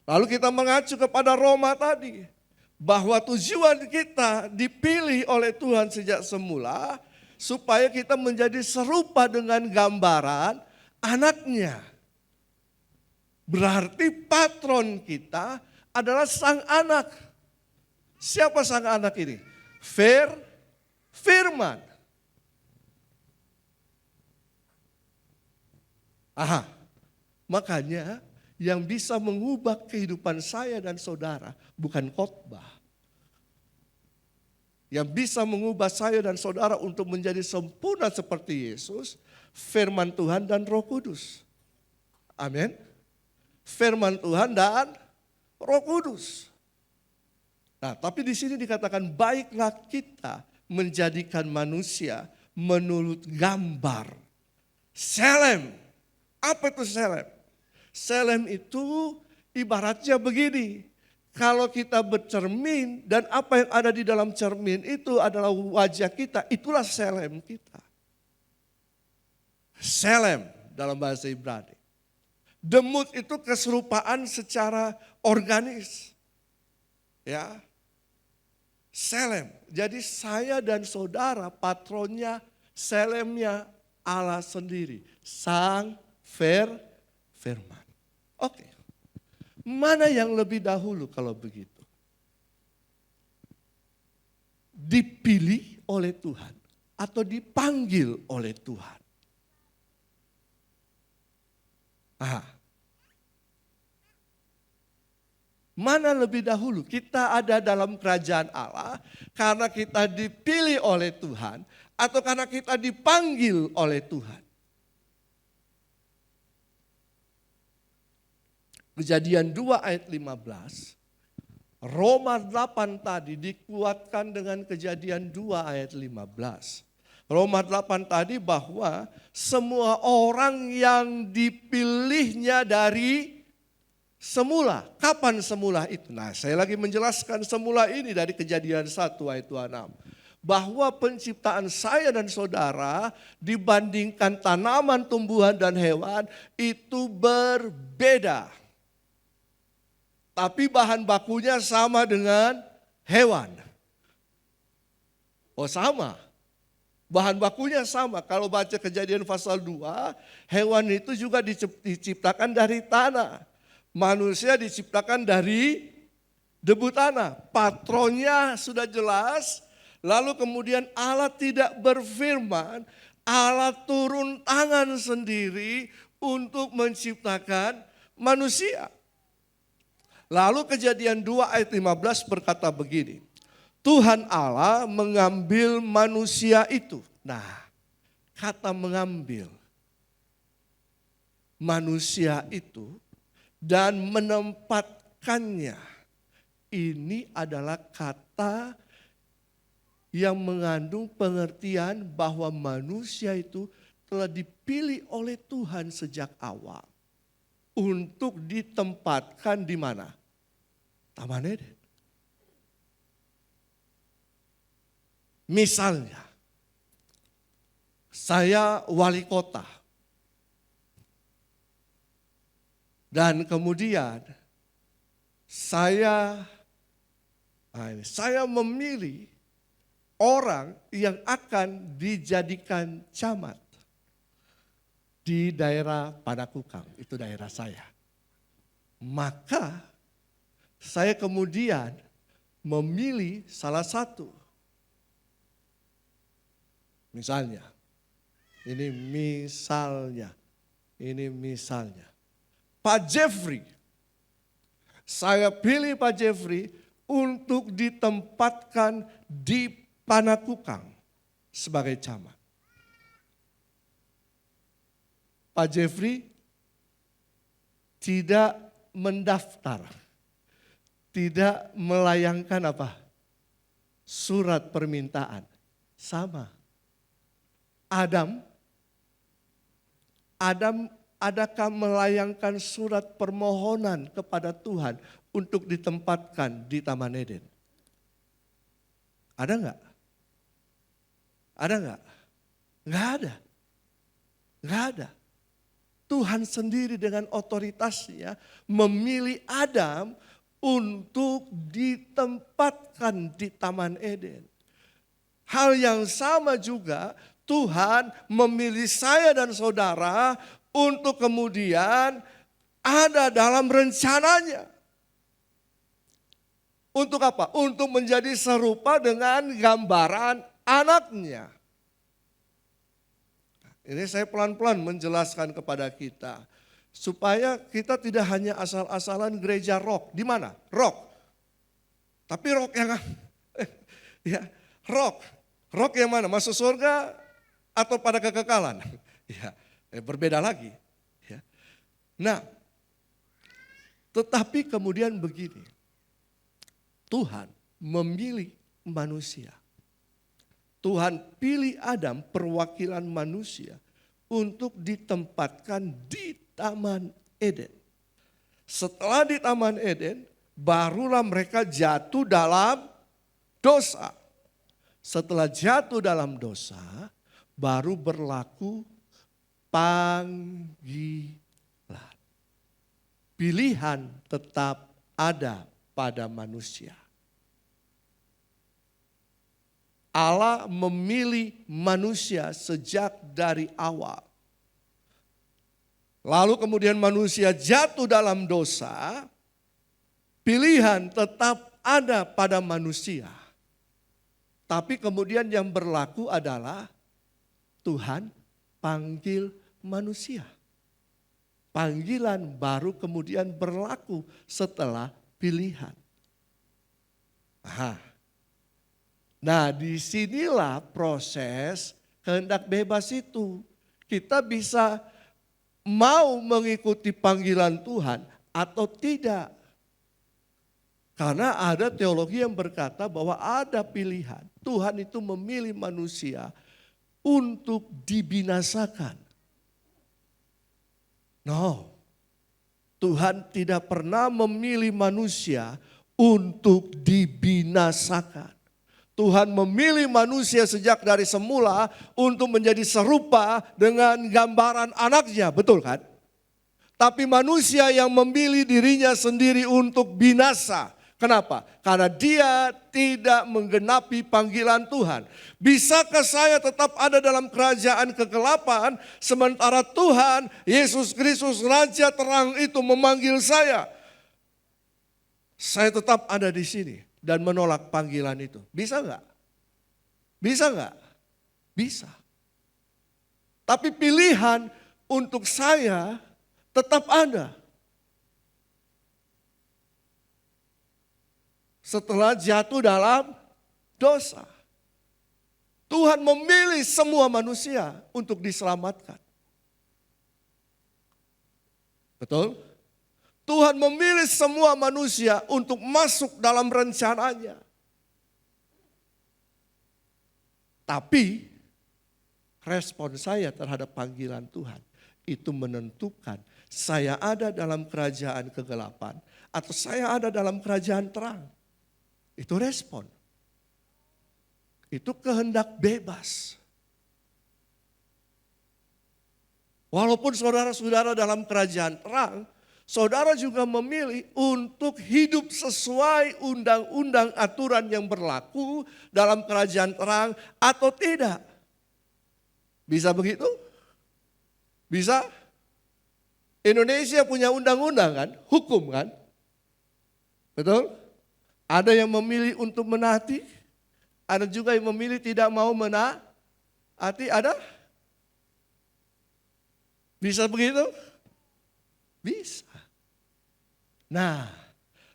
Lalu kita mengacu kepada Roma tadi. Bahwa tujuan kita dipilih oleh Tuhan sejak semula supaya kita menjadi serupa dengan gambaran anaknya. Berarti patron kita adalah sang anak. Siapa sang anak ini? Firman. Makanya yang bisa mengubah kehidupan saya dan saudara bukan khotbah. Yang bisa mengubah saya dan saudara untuk menjadi sempurna seperti Yesus, firman Tuhan dan Roh Kudus. Amin. Firman Tuhan dan Roh Kudus. Nah, tapi di sini dikatakan baiklah kita menjadikan manusia menurut gambar. Selem. Apa itu selem? Selem itu ibaratnya begini. Kalau kita bercermin dan apa yang ada di dalam cermin itu adalah wajah kita, itulah selem kita. Selem dalam bahasa Ibrani. Demut itu keserupaan secara organis. Ya. Selem. Jadi saya dan saudara patronnya, selemnya Allah sendiri. Sang Firman. Oke. Mana yang lebih dahulu kalau begitu? Dipilih oleh Tuhan atau dipanggil oleh Tuhan? Mana lebih dahulu? Kita ada dalam kerajaan Allah karena kita dipilih oleh Tuhan atau karena kita dipanggil oleh Tuhan? Kejadian 2 ayat 15, Roma 8 tadi dikuatkan dengan Kejadian 2 ayat 15. Roma 8 tadi bahwa semua orang yang dipilihnya dari semula. Kapan semula itu? Nah, saya lagi menjelaskan semula ini dari Kejadian 1 ayat 26. Bahwa penciptaan saya dan saudara dibandingkan tanaman, tumbuhan, dan hewan itu berbeda. Tapi bahan bakunya sama dengan hewan. Oh, sama. Bahan bakunya sama. Kalau baca Kejadian pasal 2, hewan itu juga diciptakan dari tanah. Manusia diciptakan dari debu tanah. Patronnya sudah jelas. Lalu kemudian Allah tidak berfirman, Allah turun tangan sendiri untuk menciptakan manusia. Lalu Kejadian 2 ayat 15 berkata begini, Tuhan Allah mengambil manusia itu. Nah, kata mengambil manusia itu dan menempatkannya, ini adalah kata yang mengandung pengertian bahwa manusia itu telah dipilih oleh Tuhan sejak awal untuk ditempatkan di mana? Taman Eden. Misalnya, saya wali kota. Dan kemudian saya memilih orang yang akan dijadikan camat di daerah Panakukang, itu daerah saya. Maka saya kemudian memilih salah satu. Misalnya, ini misalnya. Pak Jeffrey, saya pilih Pak Jeffrey untuk ditempatkan di Panakukang sebagai camat. Pak Jeffrey tidak mendaftar, tidak melayangkan surat permintaan. Sama. Adam, adakah melayangkan surat permohonan kepada Tuhan untuk ditempatkan di Taman Eden? Ada enggak? Ada enggak? Enggak ada. Enggak ada. Tuhan sendiri dengan otoritasnya memilih Adam untuk ditempatkan di Taman Eden. Hal yang sama juga Tuhan memilih saya dan saudara untuk kemudian ada dalam rencananya. Untuk apa? Untuk menjadi serupa dengan gambaran anaknya. Ini saya pelan-pelan menjelaskan kepada kita. Supaya kita tidak hanya asal-asalan gereja rock. Di mana? Rock. Tapi rock yang ya, rock. Rock yang mana? Masuk surga atau pada kekekalan? Ya, berbeda lagi. Ya. Nah, tetapi kemudian begini. Tuhan memilih manusia. Tuhan pilih Adam, perwakilan manusia, untuk ditempatkan di Taman Eden. Setelah di Taman Eden, barulah mereka jatuh dalam dosa. Setelah jatuh dalam dosa, baru berlaku panggilan. Pilihan tetap ada pada manusia. Allah memilih manusia sejak dari awal. Lalu kemudian manusia jatuh dalam dosa, pilihan tetap ada pada manusia. Tapi kemudian yang berlaku adalah Tuhan panggil manusia. Panggilan baru kemudian berlaku setelah pilihan. Nah, disinilah proses kehendak bebas itu. Kita bisa mau mengikuti panggilan Tuhan atau tidak. Karena ada teologi yang berkata bahwa ada pilihan. Tuhan itu memilih manusia untuk dibinasakan. No, Tuhan tidak pernah memilih manusia untuk dibinasakan. Tuhan memilih manusia sejak dari semula untuk menjadi serupa dengan gambaran anaknya, betul kan? Tapi manusia yang memilih dirinya sendiri untuk binasa. Kenapa? Karena dia tidak menggenapi panggilan Tuhan. Bisakah saya tetap ada dalam kerajaan kegelapan sementara Tuhan Yesus Kristus Raja terang itu memanggil saya? Saya tetap ada di sini dan menolak panggilan itu. Bisa enggak? Bisa enggak? Bisa. Tapi pilihan untuk saya tetap ada. Setelah jatuh dalam dosa, Tuhan memilih semua manusia untuk diselamatkan. Betul? Tuhan memilih semua manusia untuk masuk dalam rencananya. Tapi respon saya terhadap panggilan Tuhan itu menentukan saya ada dalam kerajaan kegelapan atau saya ada dalam kerajaan terang. Itu respon. Itu kehendak bebas. Walaupun saudara-saudara dalam kerajaan terang, saudara juga memilih untuk hidup sesuai undang-undang aturan yang berlaku dalam kerajaan terang atau tidak. Bisa begitu? Bisa? Indonesia punya undang-undang kan? Hukum kan? Betul? Ada yang memilih untuk menaati, ada juga yang memilih tidak mau menaati, ada? Bisa begitu? Bisa. Nah,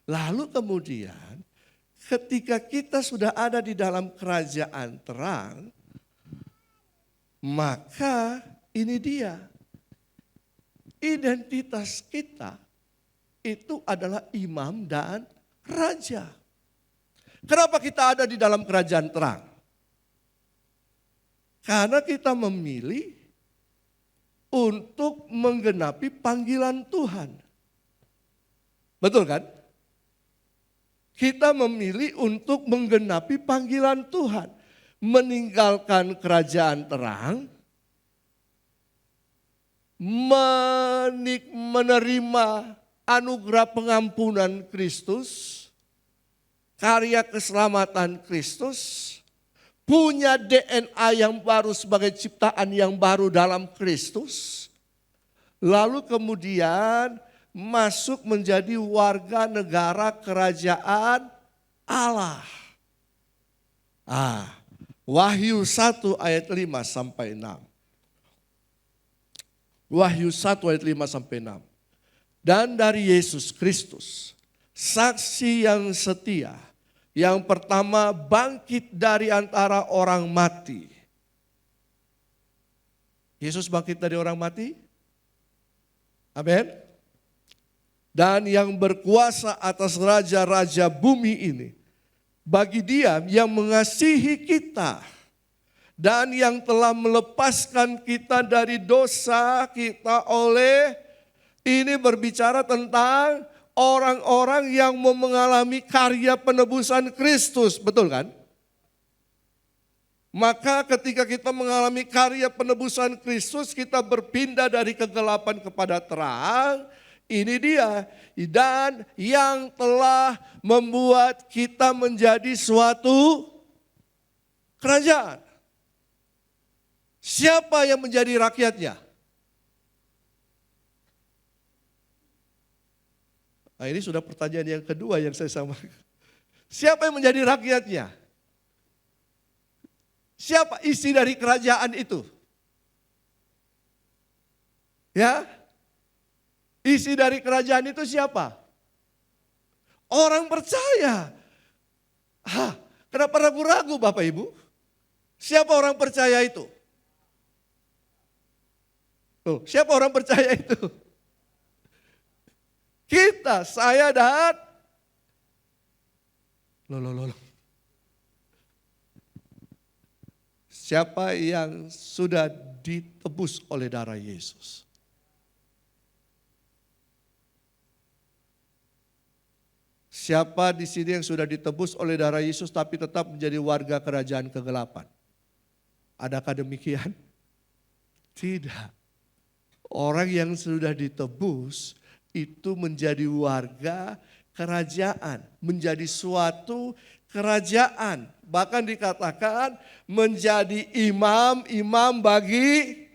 lalu kemudian ketika kita sudah ada di dalam kerajaan terang, maka ini dia. Identitas kita itu adalah imam dan raja. Kenapa kita ada di dalam kerajaan terang? Karena kita memilih untuk menggenapi panggilan Tuhan. Betul kan? Kita memilih untuk menggenapi panggilan Tuhan. Meninggalkan kerajaan terang, menerima anugerah pengampunan Kristus, karya keselamatan Kristus, punya DNA yang baru sebagai ciptaan yang baru dalam Kristus, lalu kemudian masuk menjadi warga negara kerajaan Allah. Wahyu 1 ayat 5 sampai 6. Wahyu 1 ayat 5 sampai 6. Dan dari Yesus Kristus, saksi yang setia, yang pertama bangkit dari antara orang mati. Yesus bangkit dari orang mati? Amin. Dan yang berkuasa atas raja-raja bumi ini. Bagi Dia yang mengasihi kita dan yang telah melepaskan kita dari dosa kita oleh, ini berbicara tentang orang-orang yang mau mengalami karya penebusan Kristus, betul kan? Maka ketika kita mengalami karya penebusan Kristus, kita berpindah dari kegelapan kepada terang. Ini dia, dan yang telah membuat kita menjadi suatu kerajaan. Siapa yang menjadi rakyatnya? Nah, ini sudah pertanyaan yang kedua yang saya sampaikan. Siapa yang menjadi rakyatnya? Siapa isi dari kerajaan itu? Ya? Isi dari kerajaan itu siapa? Orang percaya. Kenapa ragu-ragu Bapak Ibu? Siapa orang percaya itu? Tuh, siapa orang percaya itu? Kita, saya dan Siapa yang sudah ditebus oleh darah Yesus? Siapa di sini yang sudah ditebus oleh darah Yesus tapi tetap menjadi warga kerajaan kegelapan? Adakah demikian? Tidak. Orang yang sudah ditebus itu menjadi warga kerajaan, menjadi suatu kerajaan. Bahkan dikatakan menjadi imam-imam bagi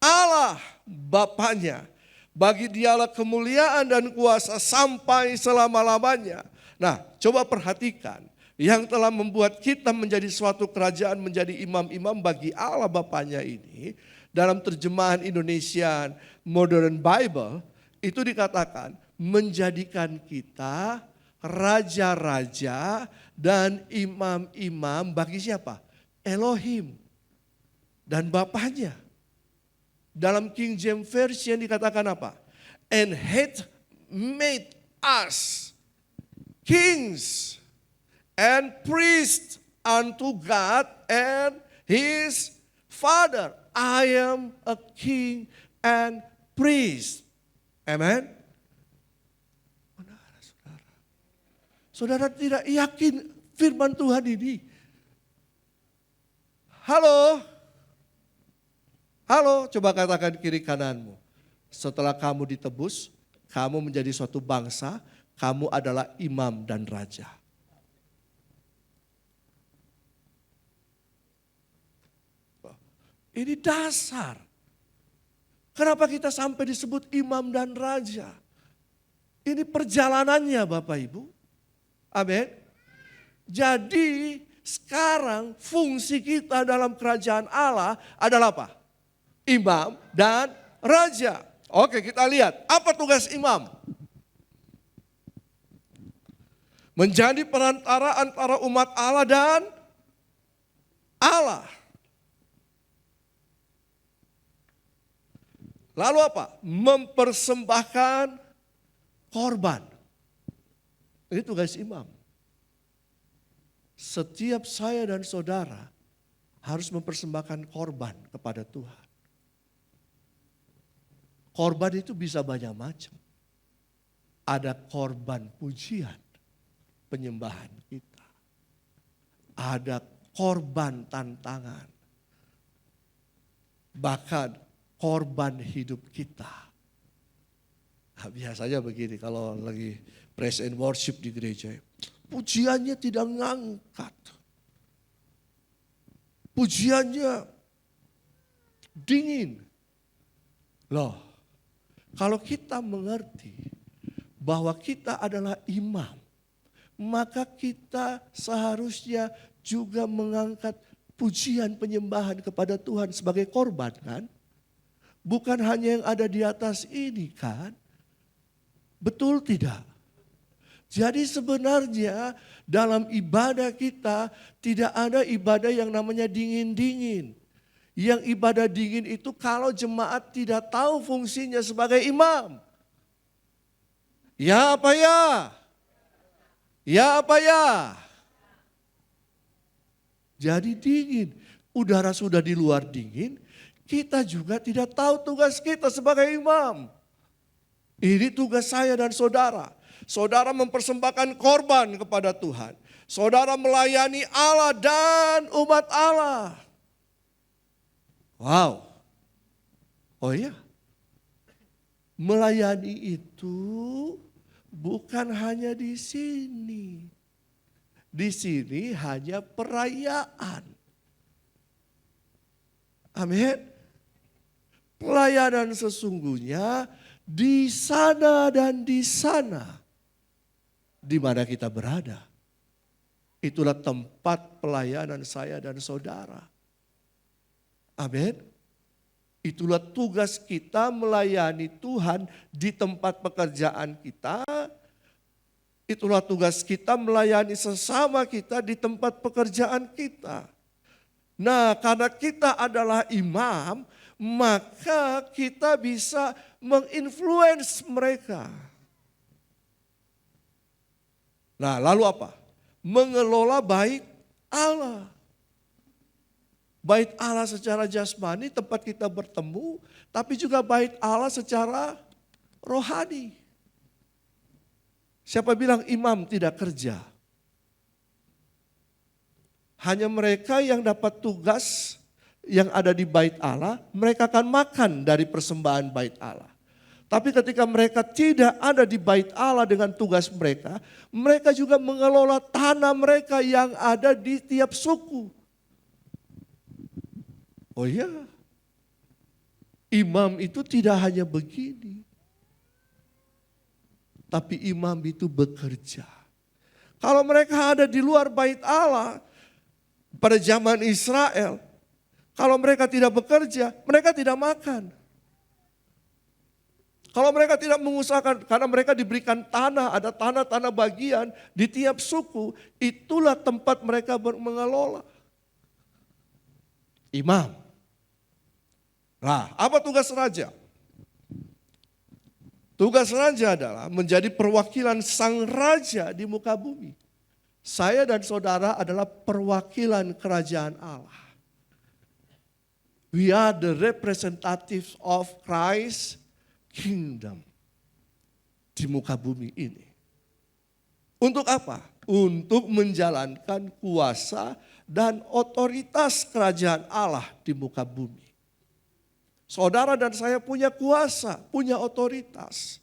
Allah Bapaknya. Bagi dialah kemuliaan dan kuasa sampai selama-lamanya. Nah, coba perhatikan. Yang telah membuat kita menjadi suatu kerajaan, menjadi imam-imam bagi Allah Bapaknya ini. Dalam terjemahan Indonesian Modern Bible, itu dikatakan menjadikan kita raja-raja dan imam-imam bagi siapa? Elohim dan Bapaknya. Dalam King James Version dikatakan apa? And hath made us kings and priests unto God and his Father. I am a king and priest. Amen. Saudara tidak yakin firman Tuhan ini? Halo? Halo, coba katakan kiri kananmu. Setelah kamu ditebus, kamu menjadi suatu bangsa, kamu adalah imam dan raja. Ini dasar. Kenapa kita sampai disebut imam dan raja? Ini perjalanannya Bapak Ibu. Amin. Jadi sekarang fungsi kita dalam kerajaan Allah adalah apa? Imam dan raja. Oke, kita lihat apa tugas imam. Menjadi perantara antara umat Allah dan Allah. Lalu apa? Mempersembahkan korban. Ini tugas imam. Setiap saya dan saudara harus mempersembahkan korban kepada Tuhan. Korban itu bisa banyak macam. Ada korban pujian, penyembahan kita. Ada korban tantangan. Bahkan korban hidup kita. Nah, biasanya begini kalau lagi praise and worship di gereja. Pujiannya tidak ngangkat. Pujiannya dingin. Loh, kalau kita mengerti bahwa kita adalah imam, maka kita seharusnya juga mengangkat pujian penyembahan kepada Tuhan sebagai korban kan? Bukan hanya yang ada di atas ini kan? Betul tidak? Jadi sebenarnya dalam ibadah kita tidak ada ibadah yang namanya dingin-dingin. Yang ibadah dingin itu kalau jemaat tidak tahu fungsinya sebagai imam. Ya apa ya? Ya apa ya? Jadi dingin. Udara sudah di luar dingin, kita juga tidak tahu tugas kita sebagai imam. Ini tugas saya dan saudara. Saudara mempersembahkan korban kepada Tuhan. Saudara melayani Allah dan umat Allah. Wow. Oh iya. Melayani itu bukan hanya di sini. Di sini hanya perayaan. Amin. Pelayanan sesungguhnya di sana dan di sana. Di mana kita berada. Itulah tempat pelayanan saya dan saudara. Amin. Itulah tugas kita melayani Tuhan di tempat pekerjaan kita. Itulah tugas kita melayani sesama kita di tempat pekerjaan kita. Nah, karena kita adalah imam, maka kita bisa menginfluence mereka. Nah, lalu apa? Mengelola baik Allah. Bait Allah secara jasmani, tempat kita bertemu, tapi juga bait Allah secara rohani. Siapa bilang imam tidak kerja? Hanya mereka yang dapat tugas yang ada di bait Allah, mereka akan makan dari persembahan bait Allah. Tapi ketika mereka tidak ada di bait Allah dengan tugas mereka, mereka juga mengelola tanah mereka yang ada di tiap suku. Oh iya, imam itu tidak hanya begini. Tapi imam itu bekerja. Kalau mereka ada di luar bait Allah pada zaman Israel, kalau mereka tidak bekerja, mereka tidak makan. Kalau mereka tidak mengusahakan, karena mereka diberikan tanah, ada tanah-tanah bagian di tiap suku, itulah tempat mereka mengelola. Imam. Nah, apa tugas raja? Tugas raja adalah menjadi perwakilan sang raja di muka bumi. Saya dan saudara adalah perwakilan kerajaan Allah. We are the representatives of Christ kingdom di muka bumi ini. Untuk apa? Untuk menjalankan kuasa dan otoritas kerajaan Allah di muka bumi. Saudara dan saya punya kuasa, punya otoritas.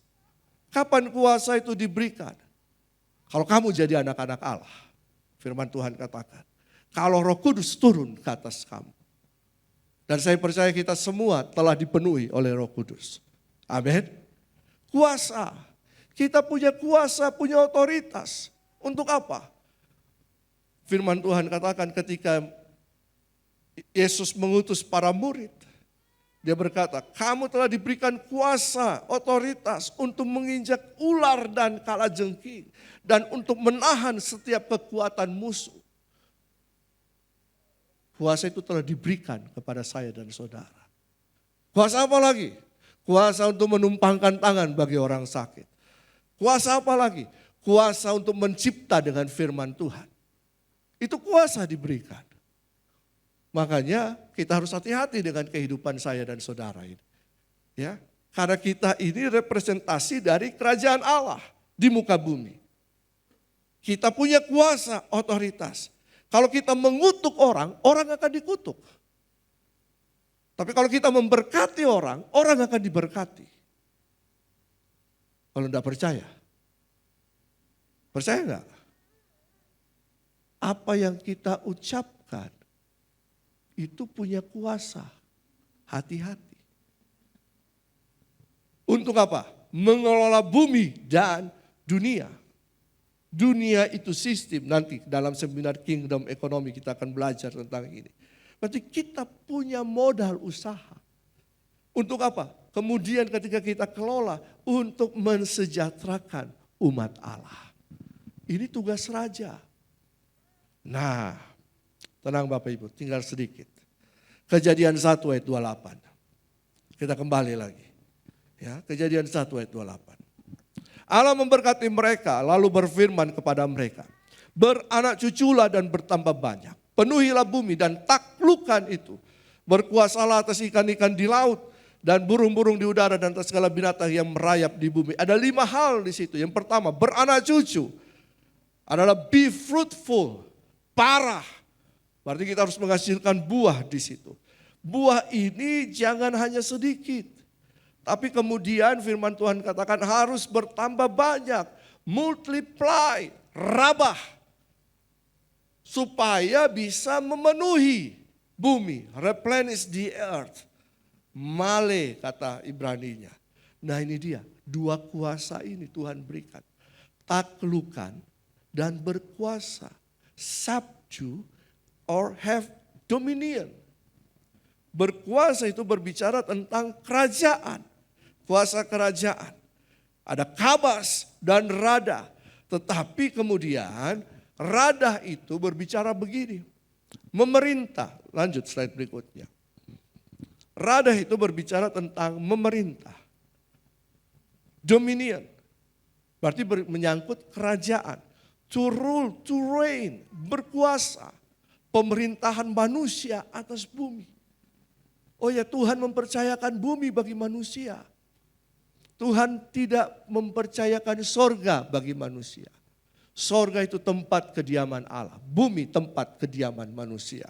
Kapan kuasa itu diberikan? Kalau kamu jadi anak-anak Allah. Firman Tuhan katakan, kalau Roh Kudus turun ke atas kamu. Dan saya percaya kita semua telah dipenuhi oleh Roh Kudus. Amin. Kuasa. Kita punya kuasa, punya otoritas. Untuk apa? Firman Tuhan katakan ketika Yesus mengutus para murid. Dia berkata, kamu telah diberikan kuasa, otoritas untuk menginjak ular dan kalajengking. Dan untuk menahan setiap kekuatan musuh. Kuasa itu telah diberikan kepada saya dan saudara. Kuasa apa lagi? Kuasa untuk menumpangkan tangan bagi orang sakit. Kuasa apa lagi? Kuasa untuk mencipta dengan firman Tuhan. Itu kuasa diberikan. Makanya kita harus hati-hati dengan kehidupan saya dan saudara ini. Ya, karena kita ini representasi dari kerajaan Allah di muka bumi. Kita punya kuasa, otoritas. Kalau kita mengutuk orang, orang akan dikutuk. Tapi kalau kita memberkati orang, orang akan diberkati. Kalau tidak percaya, percaya enggak? Apa yang kita ucapkan itu punya kuasa. Hati-hati. Untuk apa? Mengelola bumi dan dunia. Dunia itu sistem, nanti dalam seminar Kingdom Economy kita akan belajar tentang ini. Berarti kita punya modal usaha. Untuk apa? Kemudian ketika kita kelola untuk mensejahterakan umat Allah. Ini tugas raja. Nah, tenang Bapak Ibu, tinggal sedikit. Kejadian 1 ayat 28. Kita kembali lagi. Ya, Kejadian 1 ayat 28. Allah memberkati mereka lalu berfirman kepada mereka. Beranak cuculah dan bertambah banyak. Penuhilah bumi dan taklukkan itu. Berkuasalah atas ikan-ikan di laut dan burung-burung di udara dan atas segala binatang yang merayap di bumi. Ada 5 hal di situ. Yang pertama, beranak cucu adalah be fruitful, parah. Berarti kita harus menghasilkan buah di situ. Buah ini jangan hanya sedikit. Tapi kemudian firman Tuhan katakan harus bertambah banyak. Multiply, rabah. Supaya bisa memenuhi bumi. Replenish the earth. Male kata Ibraninya. Nah ini dia, 2 kuasa ini Tuhan berikan. Taklukan dan berkuasa. Subdue or have dominion. Berkuasa itu berbicara tentang kerajaan. Kuasa kerajaan. Ada kabas dan rada. Tetapi kemudian rada itu berbicara begini. Memerintah. Lanjut slide berikutnya. Rada itu berbicara tentang memerintah. Dominion. Berarti menyangkut kerajaan. To rule, to reign. Berkuasa. pemerintahan manusia atas bumi. Oh ya, Tuhan mempercayakan bumi bagi manusia. Tuhan tidak mempercayakan sorga bagi manusia. Sorga itu tempat kediaman Allah, bumi tempat kediaman manusia.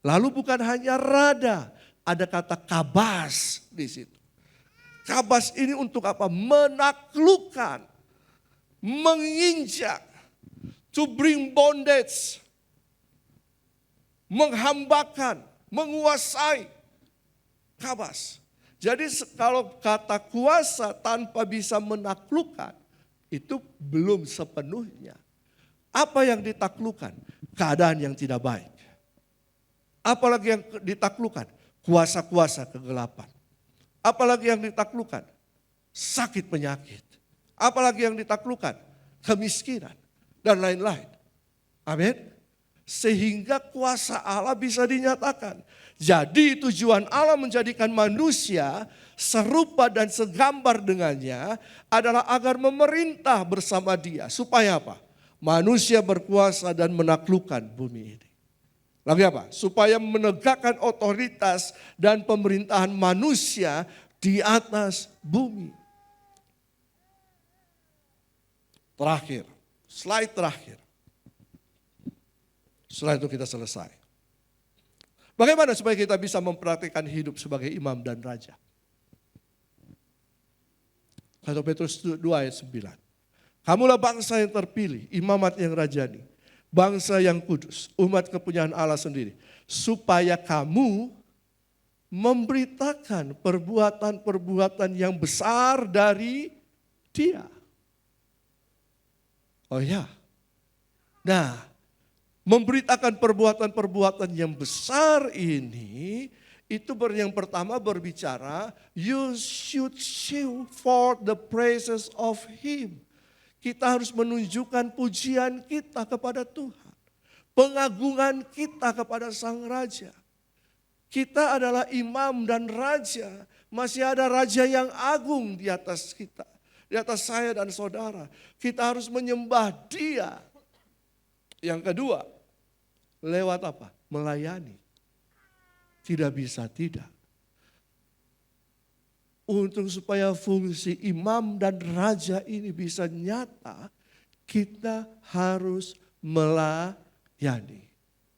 Lalu bukan hanya rada, ada kata kabas di situ. Kabas ini untuk apa? Menaklukkan, menginjak, to bring bondage, menghambakan, menguasai. Kabas. Jadi kalau kata kuasa tanpa bisa menaklukkan, itu belum sepenuhnya. Apa yang ditaklukkan? Keadaan yang tidak baik. Apalagi yang ditaklukkan? Kuasa-kuasa kegelapan. Apalagi yang ditaklukkan? Sakit penyakit. Apalagi yang ditaklukkan? Kemiskinan. Dan lain-lain. Amin. Sehingga kuasa Allah bisa dinyatakan. Jadi tujuan Allah menjadikan manusia serupa dan segambar dengannya adalah agar memerintah bersama dia. Supaya apa? Manusia berkuasa dan menaklukkan bumi ini. Lagi apa? Supaya menegakkan otoritas dan pemerintahan manusia di atas bumi. Terakhir, slide terakhir. Setelah itu kita selesai. Bagaimana supaya kita bisa mempraktikkan hidup sebagai imam dan raja? 1 Petrus 2 ayat 9. Kamulah bangsa yang terpilih, imamat yang rajani, bangsa yang kudus, umat kepunyaan Allah sendiri. Supaya kamu memberitakan perbuatan-perbuatan yang besar dari Dia. Oh ya. Nah, memberitakan perbuatan-perbuatan yang besar ini, itu yang pertama berbicara, you should show forth the praises of Him. Kita harus menunjukkan pujian kita kepada Tuhan. Pengagungan kita kepada Sang Raja. Kita adalah imam dan raja. Masih ada raja yang agung di atas kita. Di atas saya dan saudara. Kita harus menyembah Dia. Yang kedua, lewat apa? Melayani. Tidak bisa tidak. Untuk supaya fungsi imam dan raja ini bisa nyata, kita harus melayani.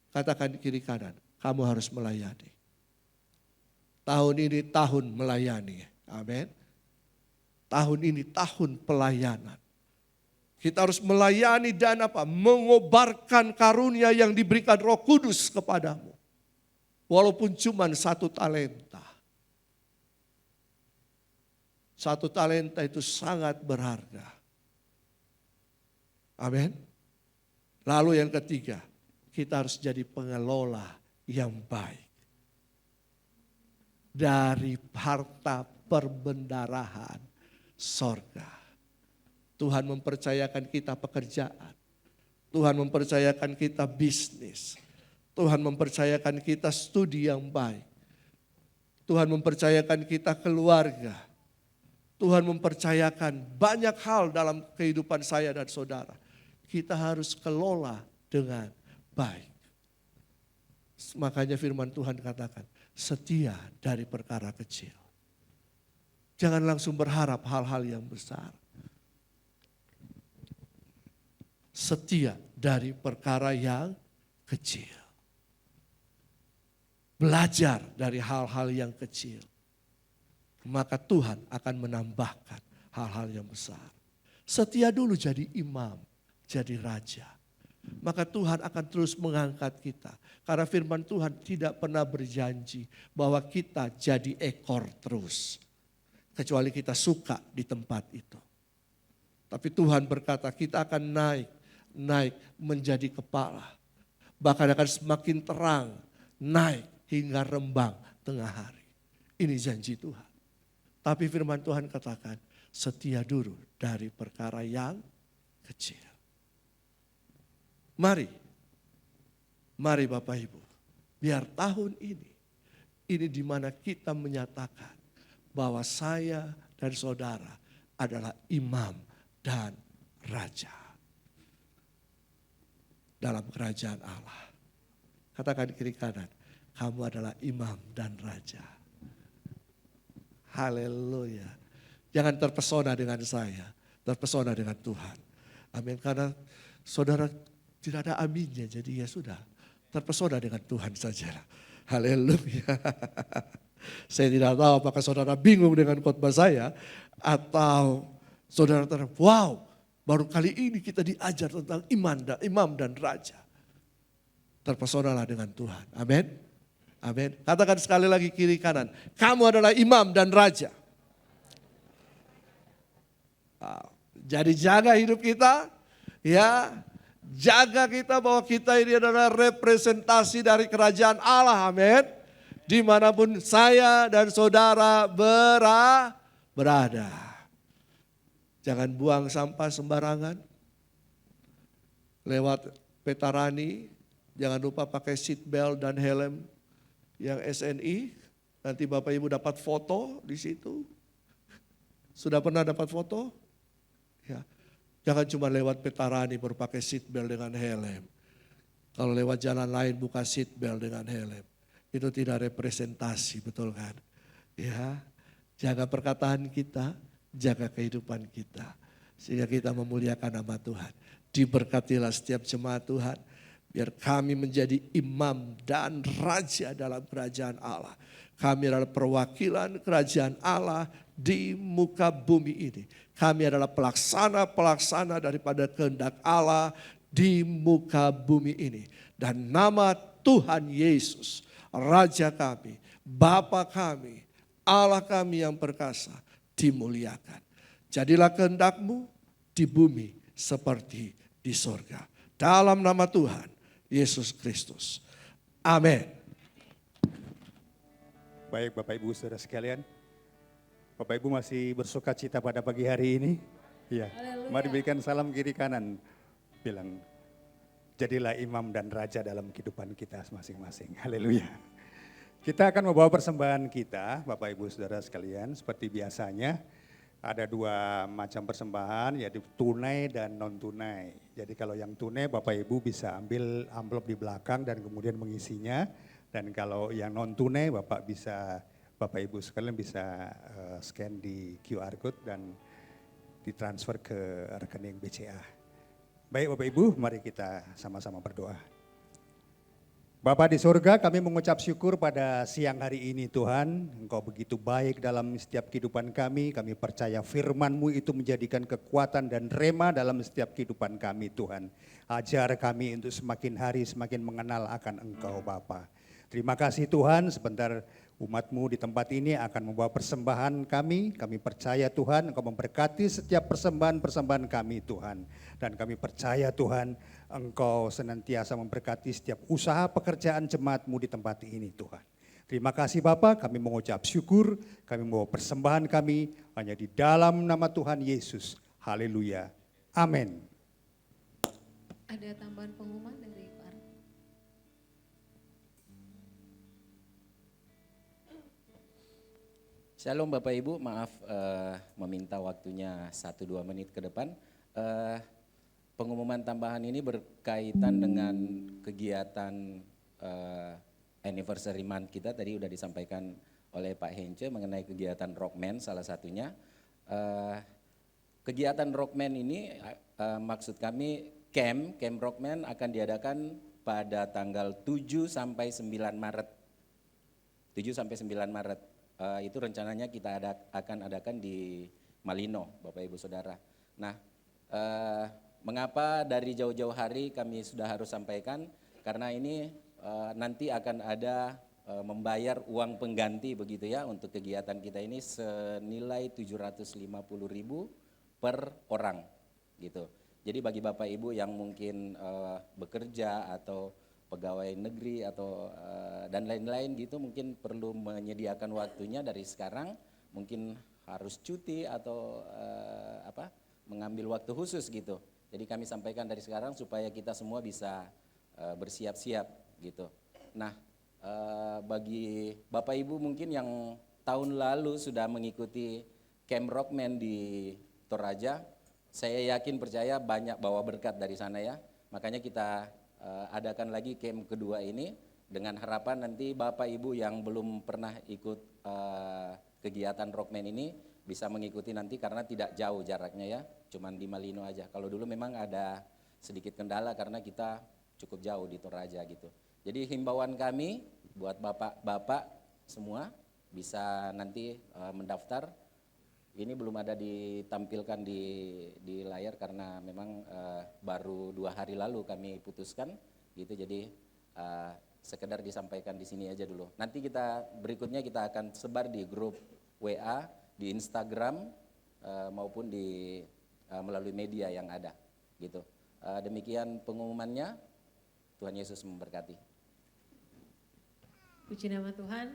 Katakan kiri kanan, kamu harus melayani. Tahun ini tahun melayani. Amin. Tahun ini tahun pelayanan. Kita harus melayani dan apa? Mengobarkan karunia yang diberikan Roh Kudus kepadamu. Walaupun cuma 1 talenta. 1 talenta itu sangat berharga. Amin. Lalu yang ketiga, kita harus jadi pengelola yang baik. Dari harta perbendaharaan sorga. Tuhan mempercayakan kita pekerjaan. Tuhan mempercayakan kita bisnis. Tuhan mempercayakan kita studi yang baik. Tuhan mempercayakan kita keluarga. Tuhan mempercayakan banyak hal dalam kehidupan saya dan saudara. Kita harus kelola dengan baik. Makanya firman Tuhan katakan, setia dari perkara kecil. Jangan langsung berharap hal-hal yang besar. Setia dari perkara yang kecil. Belajar dari hal-hal yang kecil. Maka Tuhan akan menambahkan hal-hal yang besar. Setia dulu jadi imam, jadi raja. Maka Tuhan akan terus mengangkat kita. Karena firman Tuhan tidak pernah berjanji bahwa kita jadi ekor terus. Kecuali kita suka di tempat itu. Tapi Tuhan berkata kita akan naik menjadi kepala. Bahkan akan semakin terang, naik hingga rembang tengah hari. Ini janji Tuhan. Tapi firman Tuhan katakan, setia dulu dari perkara yang kecil. Mari Bapak Ibu, biar tahun ini di mana kita menyatakan bahwa saya dan saudara adalah imam dan raja dalam kerajaan Allah. Katakan kiri kanan, kamu adalah imam dan raja. Haleluya. Jangan terpesona dengan saya, terpesona dengan Tuhan. Amin. Karena saudara tidak ada aminnya, jadi ya sudah. Terpesona dengan Tuhan saja. Haleluya. Saya tidak tahu apakah saudara bingung dengan khotbah saya, atau saudara wow, baru kali ini kita diajar tentang imam dan raja. Terpesonalah dengan Tuhan. Amin. Amin. Katakan sekali lagi kiri kanan, kamu adalah imam dan raja. Jadi jaga hidup kita, ya. Jaga kita bahwa kita ini adalah representasi dari kerajaan Allah, amin. Dimanapun saya dan saudara berada. Jangan buang sampah sembarangan. Lewat Petarani, jangan lupa pakai seat belt dan helm yang SNI. Nanti Bapak Ibu dapat foto di situ. Sudah pernah dapat foto? Ya. Jangan cuma lewat Petarani baru pakai seat belt dengan helm. Kalau lewat jalan lain buka seat belt dengan helm. Itu tidak representasi, betul kan? Ya, jaga perkataan kita, jaga kehidupan kita. Sehingga kita memuliakan nama Tuhan. Diberkatilah setiap jemaat Tuhan. Biar kami menjadi imam dan raja dalam kerajaan Allah. Kami adalah perwakilan kerajaan Allah di muka bumi ini. Kami adalah pelaksana daripada kehendak Allah di muka bumi ini. Dan nama Tuhan Yesus, Raja kami, Bapa kami, Allah kami yang perkasa, dimuliakan. Jadilah kehendak-Mu di bumi seperti di sorga. Dalam nama Tuhan Yesus Kristus. Amin. Baik Bapak Ibu saudara sekalian, Bapak Ibu masih bersuka cita pada pagi hari ini? Iya, mari berikan salam kiri kanan, bilang jadilah imam dan raja dalam kehidupan kita masing-masing. Haleluya. Kita akan membawa persembahan kita, Bapak Ibu saudara sekalian, seperti biasanya ada dua macam persembahan, yaitu tunai dan non tunai. Jadi kalau yang tunai Bapak Ibu bisa ambil amplop di belakang dan kemudian mengisinya. Dan kalau yang non tunai Bapak Ibu sekalian bisa scan di QR code dan ditransfer ke rekening BCA. Baik Bapak Ibu, mari kita sama-sama berdoa. Bapa di surga, kami mengucap syukur pada siang hari ini Tuhan. Engkau begitu baik dalam setiap kehidupan kami. Kami percaya firman-Mu itu menjadikan kekuatan dan rema dalam setiap kehidupan kami Tuhan. Ajar kami untuk semakin hari semakin mengenal akan Engkau Bapa. Terima kasih Tuhan, sebentar umat-Mu di tempat ini akan membawa persembahan kami. Kami percaya Tuhan Engkau memberkati setiap persembahan-persembahan kami Tuhan. Dan kami percaya Tuhan Engkau senantiasa memberkati setiap usaha pekerjaan jemaat-Mu di tempat ini Tuhan. Terima kasih Bapa, kami mengucap syukur, kami membawa persembahan kami hanya di dalam nama Tuhan Yesus. Haleluya. Amin. Ada tambahan pengumuman dari Pak Ar? Shalom Bapak Ibu, maaf meminta waktunya 1-2 menit ke depan. Pengumuman tambahan ini berkaitan dengan kegiatan anniversary month kita, tadi sudah disampaikan oleh Pak Hence mengenai kegiatan Rockman salah satunya. Kegiatan Rockman ini maksud kami camp Rockman akan diadakan pada tanggal 7 sampai 9 Maret. 7 sampai 9 Maret. Itu rencananya kita akan adakan di Malino, Bapak Ibu Saudara. Nah, mengapa dari jauh-jauh hari kami sudah harus sampaikan? Karena ini nanti akan ada membayar uang pengganti begitu ya untuk kegiatan kita ini senilai 750.000 per orang gitu. Jadi bagi Bapak Ibu yang mungkin bekerja atau pegawai negeri atau dan lain-lain gitu mungkin perlu menyediakan waktunya dari sekarang, mungkin harus cuti atau mengambil waktu khusus gitu. Jadi kami sampaikan dari sekarang supaya kita semua bisa bersiap-siap gitu. Nah, bagi Bapak Ibu mungkin yang tahun lalu sudah mengikuti Camp Rockman di Toraja, saya yakin percaya banyak bawa berkat dari sana ya. Makanya kita adakan lagi camp kedua ini dengan harapan nanti Bapak Ibu yang belum pernah ikut kegiatan Rockman ini bisa mengikuti nanti karena tidak jauh jaraknya ya, cuman di Malino aja. Kalau dulu memang ada sedikit kendala karena kita cukup jauh di Toraja gitu. Jadi himbauan kami buat bapak-bapak semua bisa nanti mendaftar. Ini belum ada ditampilkan di layar karena memang baru 2 hari lalu kami putuskan gitu. Jadi sekedar disampaikan di sini aja dulu. Nanti berikutnya kita akan sebar di grup WA, di Instagram maupun melalui media yang ada gitu. Demikian pengumumannya. Tuhan Yesus memberkati. Puji nama Tuhan.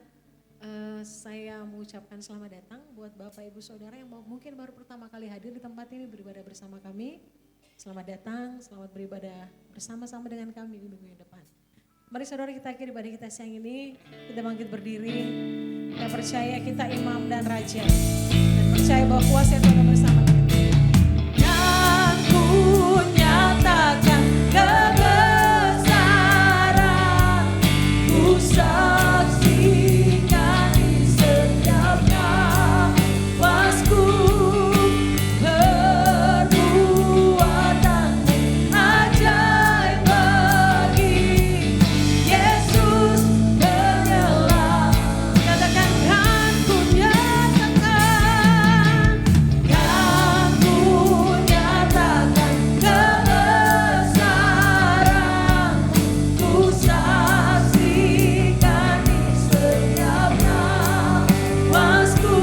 Saya mengucapkan selamat datang buat Bapak Ibu Saudara yang mungkin baru pertama kali hadir di tempat ini beribadah bersama kami. Selamat datang, selamat beribadah bersama-sama dengan kami di minggu yang depan. Mari saudara kita akhiri ibadah kita siang ini, kita bangkit berdiri. Kita percaya kita imam dan raja. Dan percaya bahwa kuasa Tuhan bersama kita. Dan ku nyatakan kebesaran, ku saksikan di setiap nafasku, perbuatanmu ajaib bagi Yesus penyelamat. Katakan kan ku nyatakan, kan ku nyatakan kebesaran, ku saksikan di setiap nafasku,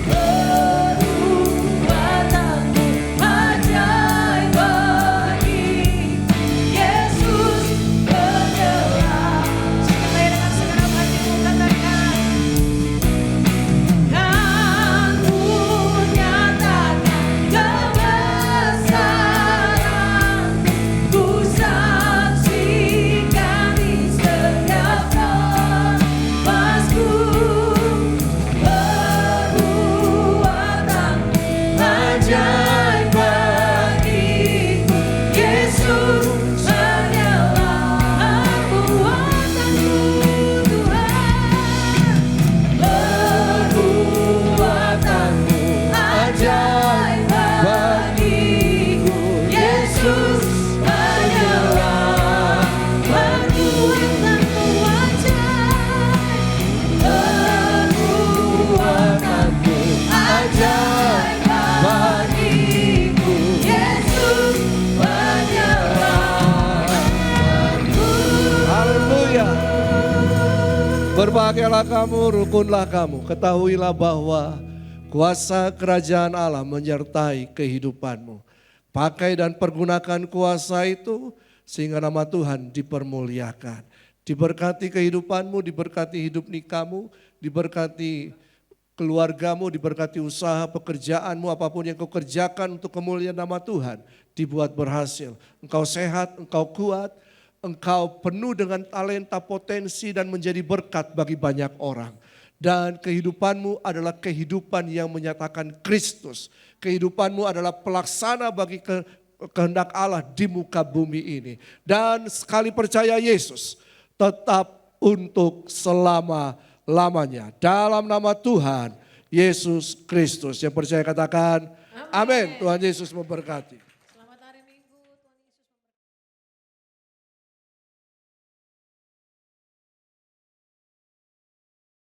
perbuatanmu ajaib bagi Yesus penyelamat. Sekali dengan segenap hatimu katakan, kan ku nyatakan kebesaran, ku saksikan di setiap nafasku, perbuatanmu ajaib bagiku, Yesus penyelamat. Perbuatanmu Tuhan, perbuatanmu ajaib bagiku, Yesus penyelamat. Perbuatanmu ajaib, perbuatanmu ajaib bagiku, Yesus penyelamat. Haleluya. Berbahagialah kamu, rukunlah kamu. Ketahuilah bahwa kuasa kerajaan Allah menyertai kehidupanmu. Pakai dan pergunakan kuasa itu sehingga nama Tuhan dipermuliakan. Diberkati kehidupanmu, diberkati hidup nikamu, diberkati keluargamu, diberkati usaha pekerjaanmu, apapun yang kau kerjakan untuk kemuliaan nama Tuhan, dibuat berhasil. Engkau sehat, engkau kuat, engkau penuh dengan talenta, potensi dan menjadi berkat bagi banyak orang. Dan kehidupanmu adalah kehidupan yang menyatakan Kristus. Kehidupanmu adalah pelaksana bagi kehendak Allah di muka bumi ini. Dan sekali percaya Yesus tetap untuk selama-lamanya. Dalam nama Tuhan Yesus Kristus. Yang percaya katakan amin. Tuhan Yesus memberkati.